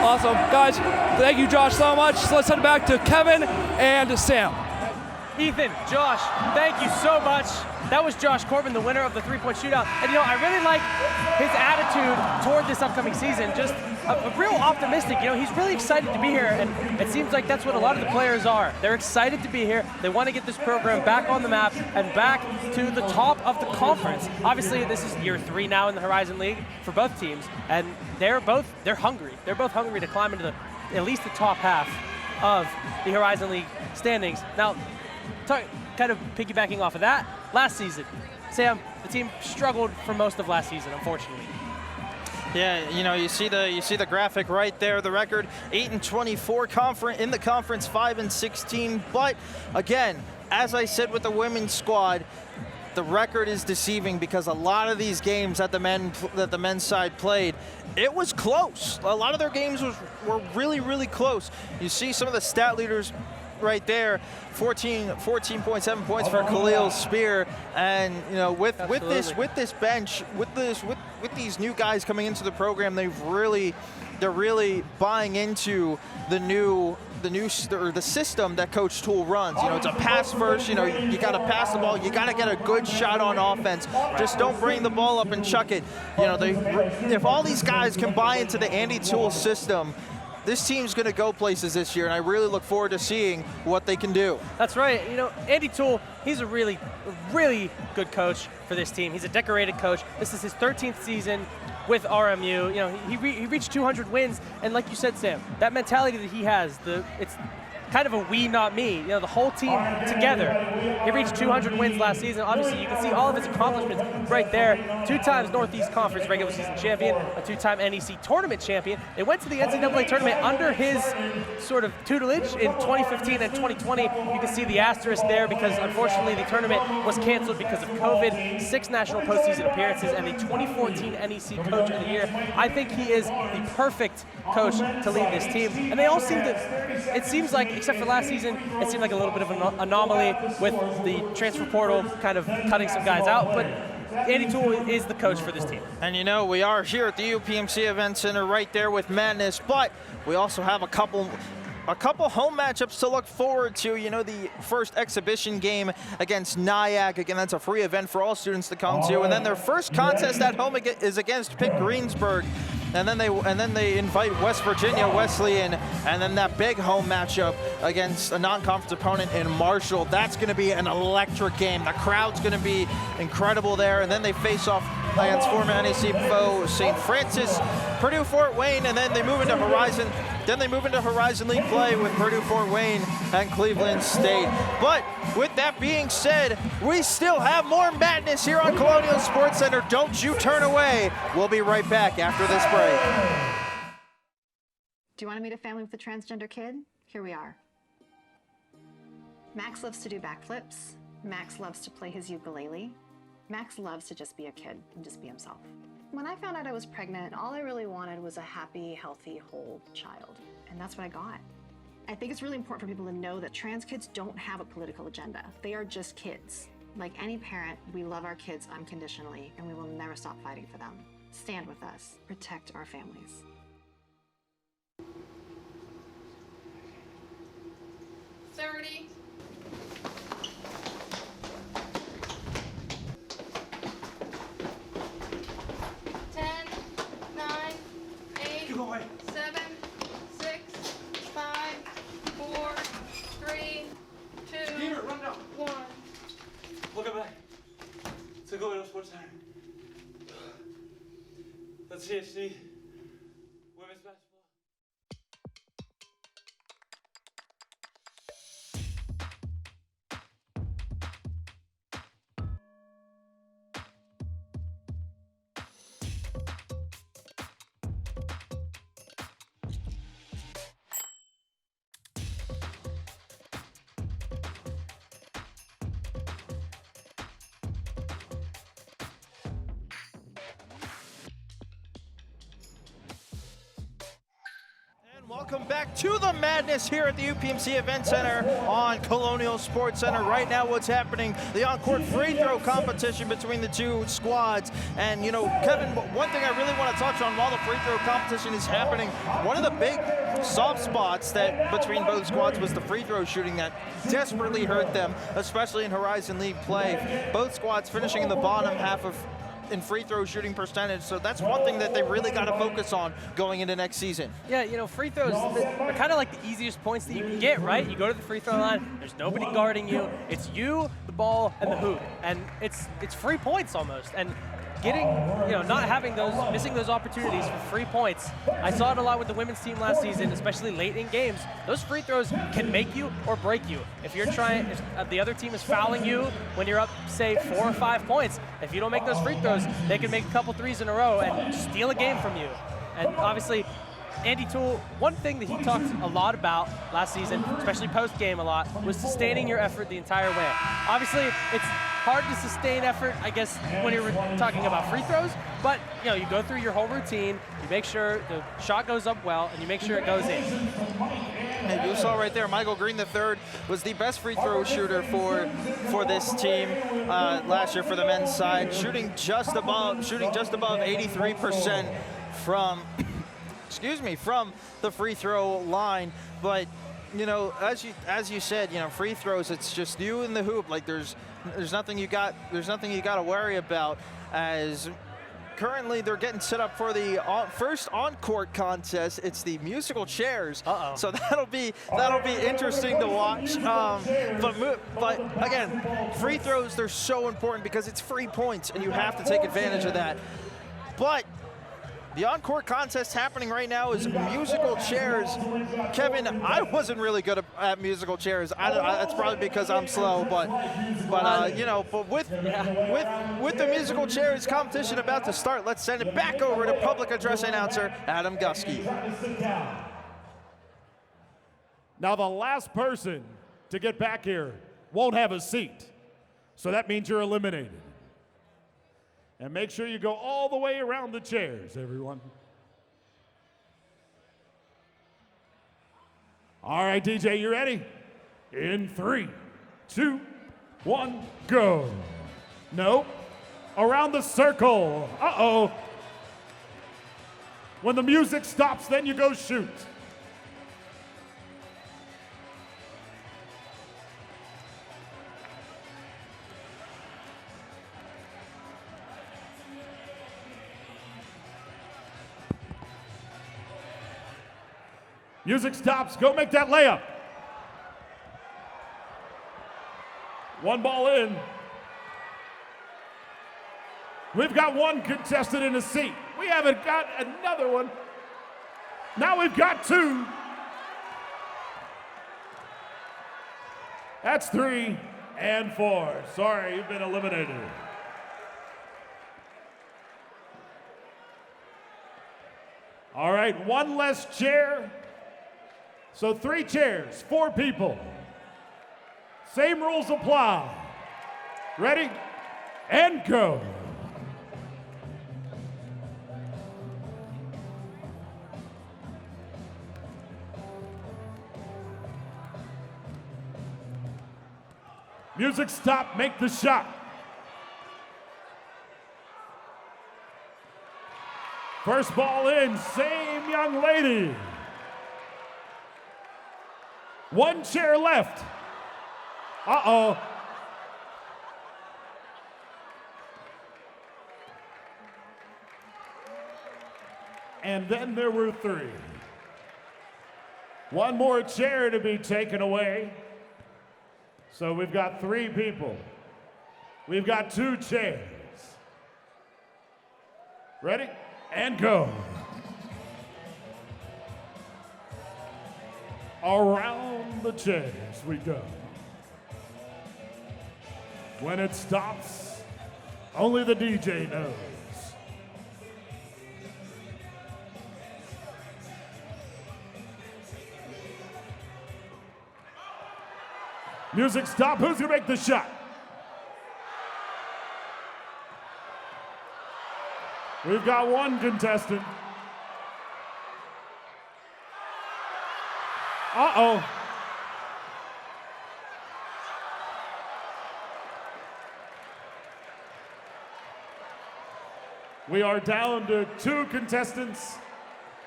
Awesome. Guys, thank you, Josh, so much. So let's head back to Kevin and Sam. Ethan, Josh, thank you so much. That was Josh Corbin, the winner of the three-point shootout. And I really like his attitude toward this upcoming season. Just a real optimistic. He's really excited to be here, and it seems like that's what a lot of the players are. They're excited to be here. They want to get this program back on the map and back to the top of the conference. Obviously, this is year 3 now in the Horizon League for both teams, and they're hungry. They're both hungry to climb into at least the top half of the Horizon League standings. Now, kind of piggybacking off of that, last season, Sam, the team struggled for most of last season, unfortunately. Yeah, you see the graphic right there. The record 8-24 in the conference, 5-16. But again, as I said with the women's squad, the record is deceiving because a lot of these games that the men's side played, it was close. A lot of their games were really, really close. You see some of the stat leaders right there, 14.7 points for Khalil Spear, and with this bench, with these new guys coming into the program, they're really buying into the system that Coach Toole runs. It's a pass first. You got to pass the ball. You got to get a good shot on offense. Just don't bring the ball up and chuck it. If all these guys can buy into the Andy Toole system, this team's going to go places this year, and I really look forward to seeing what they can do. That's right. Andy Toole, he's a really, really good coach for this team. He's a decorated coach. This is his 13th season with RMU. He reached 200 wins, and like you said, Sam, that mentality that he has, it's kind of a we, not me. The whole team together. He reached 200 wins last season. Obviously, you can see all of his accomplishments right there. 2 times Northeast Conference regular season champion, a 2-time NEC tournament champion. They went to the NCAA tournament under his sort of tutelage in 2015 and 2020. You can see the asterisk there because unfortunately the tournament was canceled because of COVID. 6 national postseason appearances and the 2014 NEC Coach of the Year. I think he is the perfect coach to lead this team. And they all seem to, it seems like, except for last season, it seemed like a little bit of an anomaly with the transfer portal kind of cutting some guys out, but Andy Toole is the coach for this team. And we are here at the UPMC Events Center right there with Madness, but we also have a couple home matchups to look forward to. The first exhibition game against Nyack. Again, that's a free event for all students to come to. And then their first contest at home is against Pitt Greensburg. And then they invite West Virginia Wesleyan, and then that big home matchup against a non-conference opponent in Marshall. That's going to be an electric game. The crowd's going to be incredible there. And then they face off against former NEC foe St. Francis, Purdue Fort Wayne, and then they move into Horizon. Then they move into Horizon League play with Purdue Fort Wayne and Cleveland State. But with that being said, we still have more madness here on Colonial Sports Center. Don't you turn away. We'll be right back after this break. Do you want to meet a family with a transgender kid? Here we are. Max loves to do backflips. Max loves to play his ukulele. Max loves to just be a kid and just be himself. When I found out I was pregnant, all I really wanted was a happy, healthy, whole child. And that's what I got. I think it's really important for people to know that trans kids don't have a political agenda. They are just kids. Like any parent, we love our kids unconditionally, and we will never stop fighting for them. Stand with us. Protect our families. $30. Welcome back to Colonial Sports Center. That's CSC Women's Basketball. Welcome back to the madness here at the UPMC Events Center on Colonial Sports Center. Right now what's happening, the on-court free throw competition between the two squads. And you know, Kevin, one thing I really want to touch on while the free throw competition is happening, one of the big soft spots that between both squads was the free throw shooting that desperately hurt them, especially in Horizon League play. Both squads finishing in the bottom half in free throw shooting percentage, so that's one thing that they really got to focus on going into next season. Yeah, you know, free throws are kind of like the easiest points that you can get, right? You go to the free throw line, there's nobody guarding you, it's you, the ball, and the hoop, and it's free points almost. And getting, you know, not having those, missing those opportunities for free points. I saw it a lot with the women's team last season, especially late in games. Those free throws can make you or break you. If you're trying, if the other team is fouling you when you're up, say, 4 or 5 points, if you don't make those free throws, they can make a couple threes in a row and steal a game from you. And obviously, Andy Toole, one thing that he talked a lot about last season, especially post-game a lot, was sustaining your effort the entire way. Obviously, it's hard to sustain effort, I guess, when you're talking about free throws, but you know, you go through your whole routine, you make sure the shot goes up well, and you make sure it goes in. And you saw right there, Michael Green III was the best free throw shooter for this team last year for the men's side, shooting just above 83% from from the free throw line. But you know, as you said, you know, free throws, it's just you in the hoop. Like there's nothing you got to worry about. As currently they're getting set up for the first on-court contest. It's the musical chairs. So that'll be interesting to watch. But again, free throws, they're so important because it's free points and you have to take advantage of that. But the on-court contest happening right now is musical chairs. Kevin, I wasn't really good at musical chairs. That's probably because I'm slow, but you know, but with the musical chairs competition about to start, let's send it back over to public address announcer Adam Gusky. Now the last person to get back here won't have a seat, so that means you're eliminated. And make sure you go all the way around the chairs, everyone. All right, DJ, you ready? In 3, 2, 1, go. Nope. Around the circle. Uh-oh. When the music stops, then you go shoot. Music stops, go make that layup. One ball in. We've got one contestant in a seat. We haven't got another one. Now we've got 2. That's 3 and 4. Sorry, you've been eliminated. All right, one less chair. So 3 chairs, 4 people. Same rules apply. Ready? And go. Music stop, make the shot. First ball in, same young lady. One chair left. Uh-oh. And then there were 3. One more chair to be taken away. So we've got 3 people. We've got 2 chairs. Ready? And go. Around the chairs we go. When it stops, only the DJ knows. Music stop, who's gonna make the shot? We've got 1 contestant. Uh-oh. We are down to 2 contestants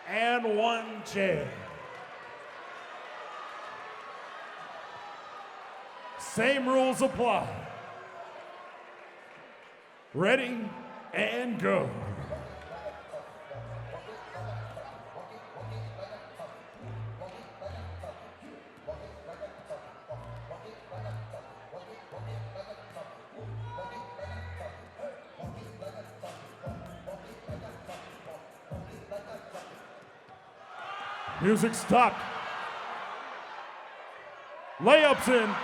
and 1 chair. Same rules apply. Ready and go. Music stopped. Layups in.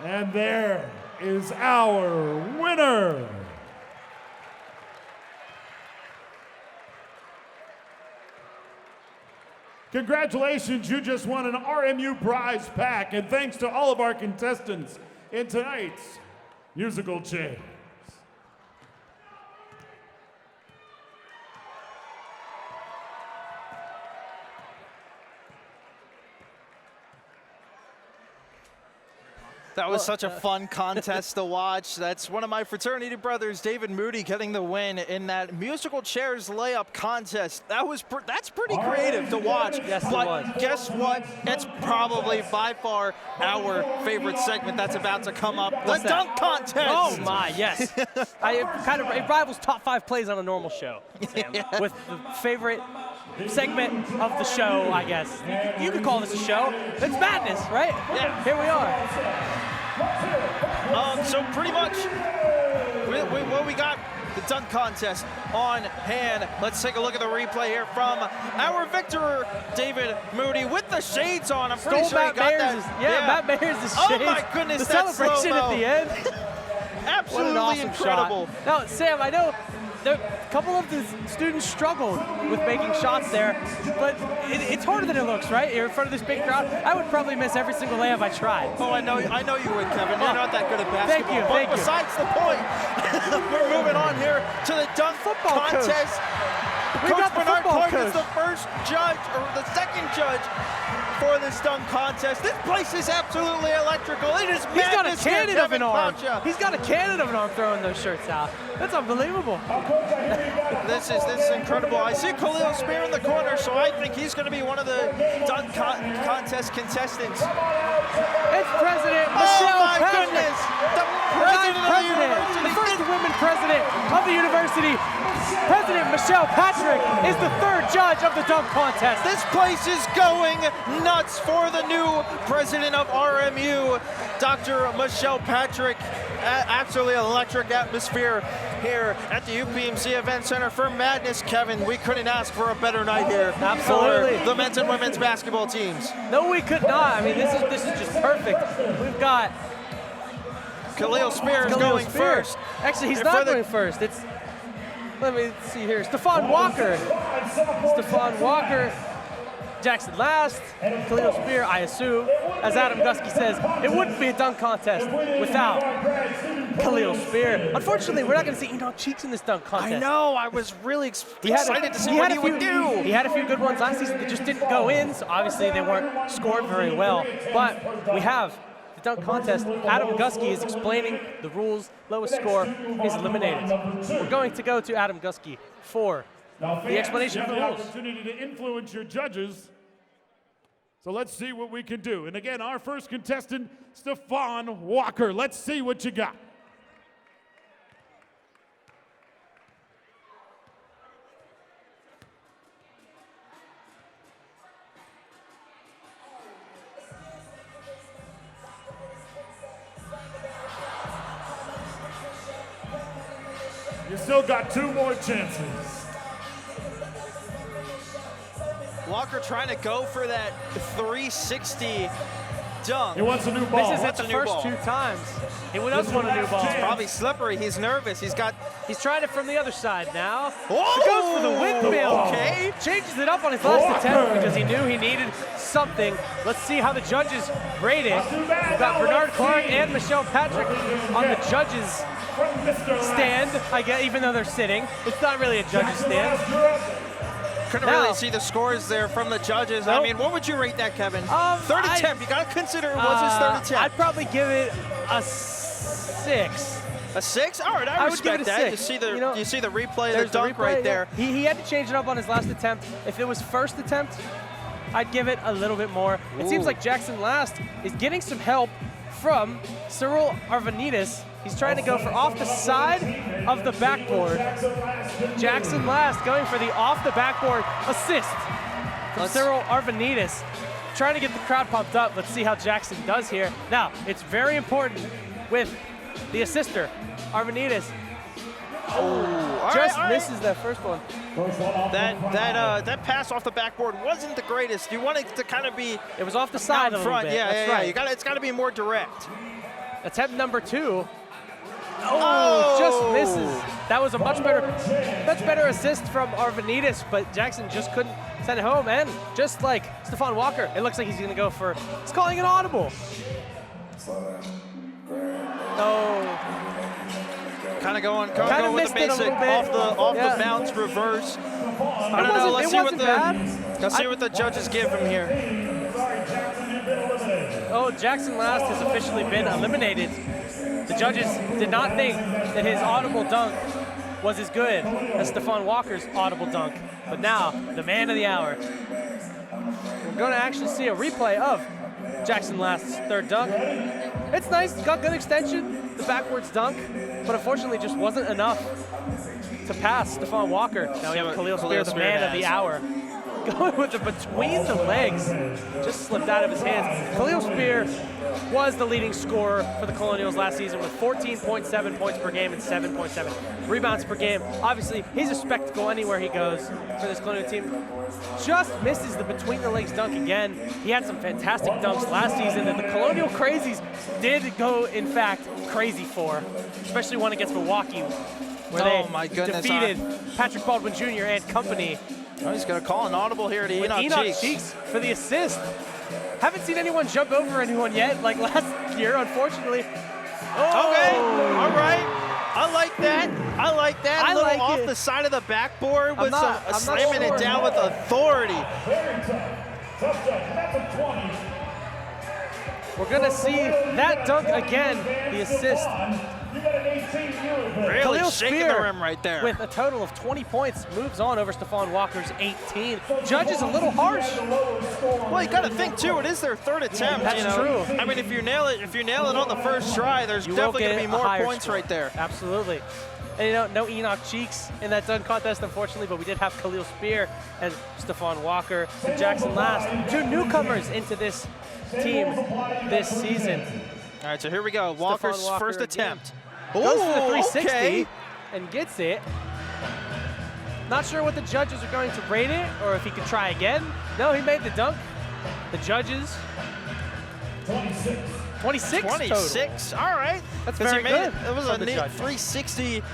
And there is our winner. Congratulations, you just won an RMU prize pack, and thanks to all of our contestants in tonight's musical chairs. That was such a fun contest to watch. That's one of my fraternity brothers, David Moody, getting the win in that musical chairs layup contest. That's pretty creative to watch. Yes, but guess what? It's probably by far our favorite segment that's about to come up. The dunk contest. Oh my, yes. It rivals top 5 plays on a normal show, Sam, with the favorite segment of the show, I guess. You could call this a show. It's madness, right? Yeah. Here we are. So pretty much, we got the dunk contest on hand. Let's take a look at the replay here from our victor, David Moody, with the shades on. I'm pretty sure he got that. Matt Mayers' shades. Oh my goodness, the that's celebration slow-mo. at the end. Absolutely what an awesome incredible. Shot. Now, Sam, I know a couple of the students struggled with making shots there, but it's harder than it looks, right? You're in front of this big crowd. I would probably miss every single layup I tried. Oh, I know you would, Kevin. You're not that good at basketball. Thank you. Besides the point, we're moving on here to the dunk football contest. Coach Bernard Clark is the first judge, or the second judge, for this dunk contest. This place is absolutely electrical. It is He's got a cannon of an arm. Township. He's got a cannon of an arm throwing those shirts out. That's unbelievable. This is incredible. I see Khalil Spear in the corner, so I think he's going to be one of the dunk contest contestants. It's President Michelle Patrick. Goodness. The president of the university. The first women president of the university. President Michelle Patrick is the 3rd judge of the dunk contest. This place is going nuts for the new president of RMU, Dr. Michelle Patrick. Absolutely electric atmosphere here at the UPMC Events Center for Madness. Kevin, we couldn't ask for a better night here. Absolutely. For the men's and women's basketball teams. No, we could not. I mean, this is just perfect. We've got Khalil Spear is going first. Actually, he's not going first. Let me see here. Stefan Walker. Jackson last. Khalil Spear, I assume. As Adam Gusky says, it wouldn't be a dunk contest without Khalil Spear. Unfortunately, we're not going to see Enoch Cheeks in this dunk contest. I know. I was really excited to see what he would do. He had a few good ones last season that just didn't go in, so obviously they weren't scored very well. But we have the dunk contest, Adam Gusky is explaining the rules. Lowest score is eliminated. We're going to go to Adam Gusky for the explanation of the rules. Opportunity to influence your judges. So let's see what we can do. And again, our first contestant, Stefan Walker. Let's see what you got. You still got 2 more chances. Walker trying to go for that 360 dunk. He wants a new ball. Misses it the first 2 times. He does want a new ball. It's probably slippery. He's nervous. He's trying it from the other side now. Oh! He goes for the windmill. Okay. Changes it up on his last attempt because he knew he needed something. Let's see how the judges rate it. We've got Bernard Clark and Michelle Patrick on the judges stand, I guess, even though they're sitting. It's not really a judge's stand. Couldn't really see the scores there from the judges. Nope. I mean, what would you rate that, Kevin? Third attempt. You got to consider it was his third attempt. I'd probably give it a 6. A 6? All right, I would give it respect a that. 6. You see the replay of There's the dunk right there. He had to change it up on his last attempt. If it was first attempt, I'd give it a little bit more. It seems like Jackson Last is getting some help from Cyril Arvanitis. He's trying to go for off the side of the backboard. Jackson Last going for the off the backboard assist from Cyril Arvanitis. Trying to get the crowd pumped up. Let's see how Jackson does here. Now, it's very important with the assister, Arvanitis. Misses that first one. That pass off the backboard wasn't the greatest. You want it to kind of be. It was off the side out front. bit. Yeah, That's yeah. right. It's got to be more direct. Attempt number 2. Oh, just misses. That was a much better assist from Arvanitis, but Jackson just couldn't send it home. And just like Stefan Walker, it looks like he's going to go for. He's calling an audible. Oh. Kind of going with the basic off the bounce reverse. I don't know. Let's see what the judges give him here. Oh, Jackson Last has officially been eliminated. The judges did not think that his audible dunk was as good as Stefan Walker's audible dunk. But now, the man of the hour. We're going to actually see a replay of Jackson Last's third dunk. It's nice, got good extension, the backwards dunk, but unfortunately just wasn't enough to pass Stefan Walker. Now we have Khalil Spear, the man of the hour. Going with it between the legs, just slipped out of his hands. Khalil Spear was the leading scorer for the Colonials last season with 14.7 points per game and 7.7 rebounds per game. Obviously, he's a spectacle anywhere he goes for this Colonial team. Just misses the between the legs dunk again. He had some fantastic dunks last season that the Colonial Crazies did go, in fact, crazy for, especially one against Milwaukee, where they defeated Patrick Baldwin Jr. and company. Oh, he's going to call an audible here to Enoch Cheeks for the assist. Haven't seen anyone jump over anyone yet, like last year, unfortunately. Oh. Okay, all right. I like that. A little off the side of the backboard with slamming it down with authority. We're going to see that dunk again, the assist. Really Khalil shaking Spear the rim right there. With a total of 20 points, moves on over Stefan Walker's 18. Judges a little harsh. Well, you got to think too. It is their third attempt. That's true. I mean, if you nail it on the first try, there's definitely going to be more points right there. Absolutely. And no Enoch Cheeks in that dunk contest, unfortunately, but we did have Khalil Spear and Stefan Walker and Jackson Last, 2 newcomers into this team this season. All right, so here we go. Walker's first attempt. Goes for the 360 and gets it. Not sure what the judges are going to rate it or if he could try again. No, he made the dunk. The judges. 26 total. All right. That's very good. It was a neat 360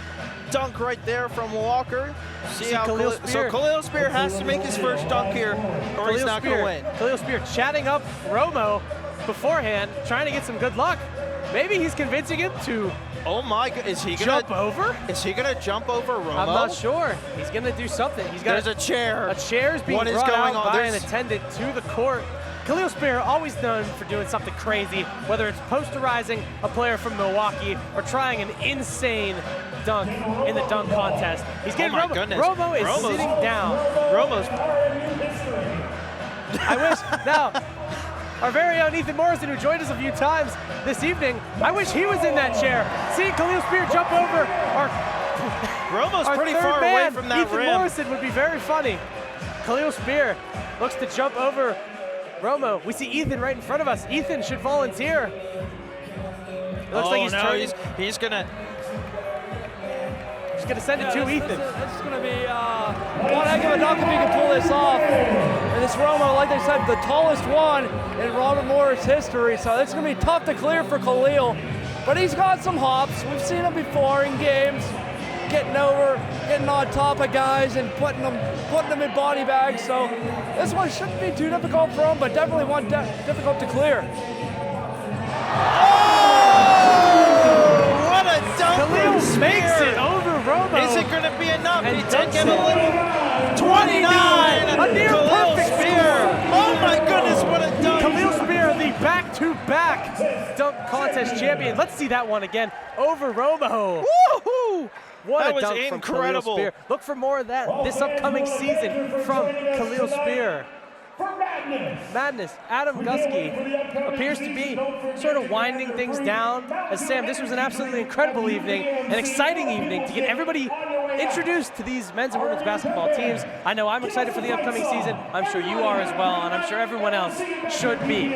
dunk right there from Walker. See how Khalil Spear. So Khalil Spear has to make his first dunk here or he's not going to win. Khalil Spear chatting up Romo beforehand, trying to get some good luck. Maybe he's convincing him to is he gonna jump over? Is he gonna jump over Romo? I'm not sure. He's gonna do something. He's got There's a chair. A chair is being brought out by an attendant to the court. Khalil Spear, always known for doing something crazy, whether it's posterizing a player from Milwaukee or trying an insane dunk in the dunk contest. He's getting Oh my goodness. Romo is sitting down. Romo's. I wish, now, our very own Ethan Morrison, who joined us a few times this evening, I wish he was in that chair. Seeing Khalil Spear jump over Romo's our pretty third far man, away from that Ethan rim. Morrison would be very funny. Khalil Spear looks to jump over Romo. We see Ethan right in front of us. Ethan should volunteer. It looks like he's turning. He's gonna send it to Ethan. This is gonna be one heck of a dunk if he can pull this off. And this Romo, like they said, the tallest one in Robert Morris history. So it's gonna be tough to clear for Khalil. But he's got some hops. We've seen him before in games, getting over, getting on top of guys and putting them in body bags. So this one shouldn't be too difficult for him, but definitely one difficult to clear. What a dunk! Khalil makes it over Romo. Is it going to be enough? And He did get a little. 29! A near Khalil perfect Spear. Oh my goodness, what a dunk! Khalil Spear, the back-to-back dunk contest champion. Let's see that one again. Over Romo. Woohoo! What That a was dunk from Khalil incredible. Spear. Look for more of that this upcoming season from Khalil Spear. Madness, Adam Gusky appears to be sort of winding things down. As Sam, this was an absolutely incredible evening, an exciting evening to get everybody introduced to these men's and women's basketball teams. I know I'm excited for the upcoming season. I'm sure you are as well, and I'm sure everyone else should be.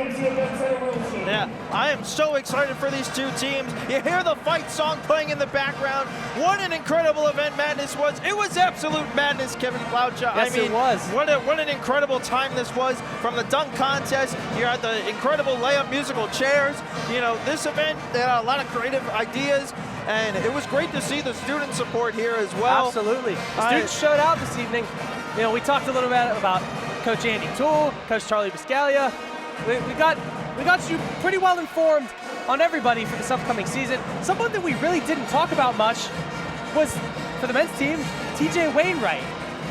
Yeah, I am so excited for these two teams. You hear the fight song playing in the background. What an incredible event Madness was. It was absolute madness, Kevin Plowcha. Yes, I mean, it was. What an incredible time this was. From the dunk contest, you had the incredible layup musical chairs. You know, this event, they had a lot of creative ideas, and it was great to see the student support here as well. Absolutely. The students showed out this evening. You know, we talked a little bit about Coach Andy Toole, Coach Charlie Biscaglia. We got you pretty well informed on everybody for this upcoming season. Someone that we really didn't talk about much was, for the men's team, TJ Wainwright,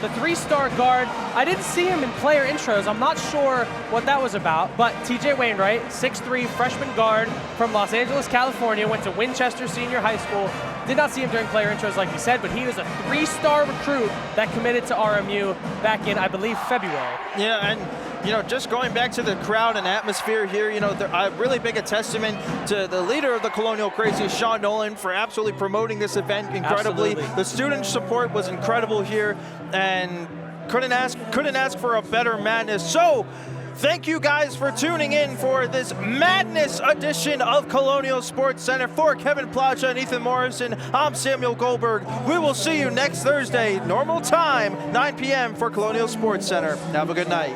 the 3-star guard. I didn't see him in player intros. I'm not sure what that was about, but TJ Wainwright, 6'3", freshman guard from Los Angeles, California, went to Winchester Senior High School. Did not see him during player intros like we said, but he was a 3-star recruit that committed to RMU back in, I believe, February. Yeah, and you know, just going back to the crowd and atmosphere here, you know, really big a testament to the leader of the Colonial Crazies, Sean Nolan, for absolutely promoting this event incredibly. Absolutely. The student support was incredible here, and couldn't ask for a better Madness. So, thank you guys for tuning in for this Madness edition of Colonial Sports Center. For Kevin Plowcha and Ethan Morrison, I'm Samuel Goldberg. We will see you next Thursday, normal time, 9 p.m. for Colonial Sports Center. Have a good night.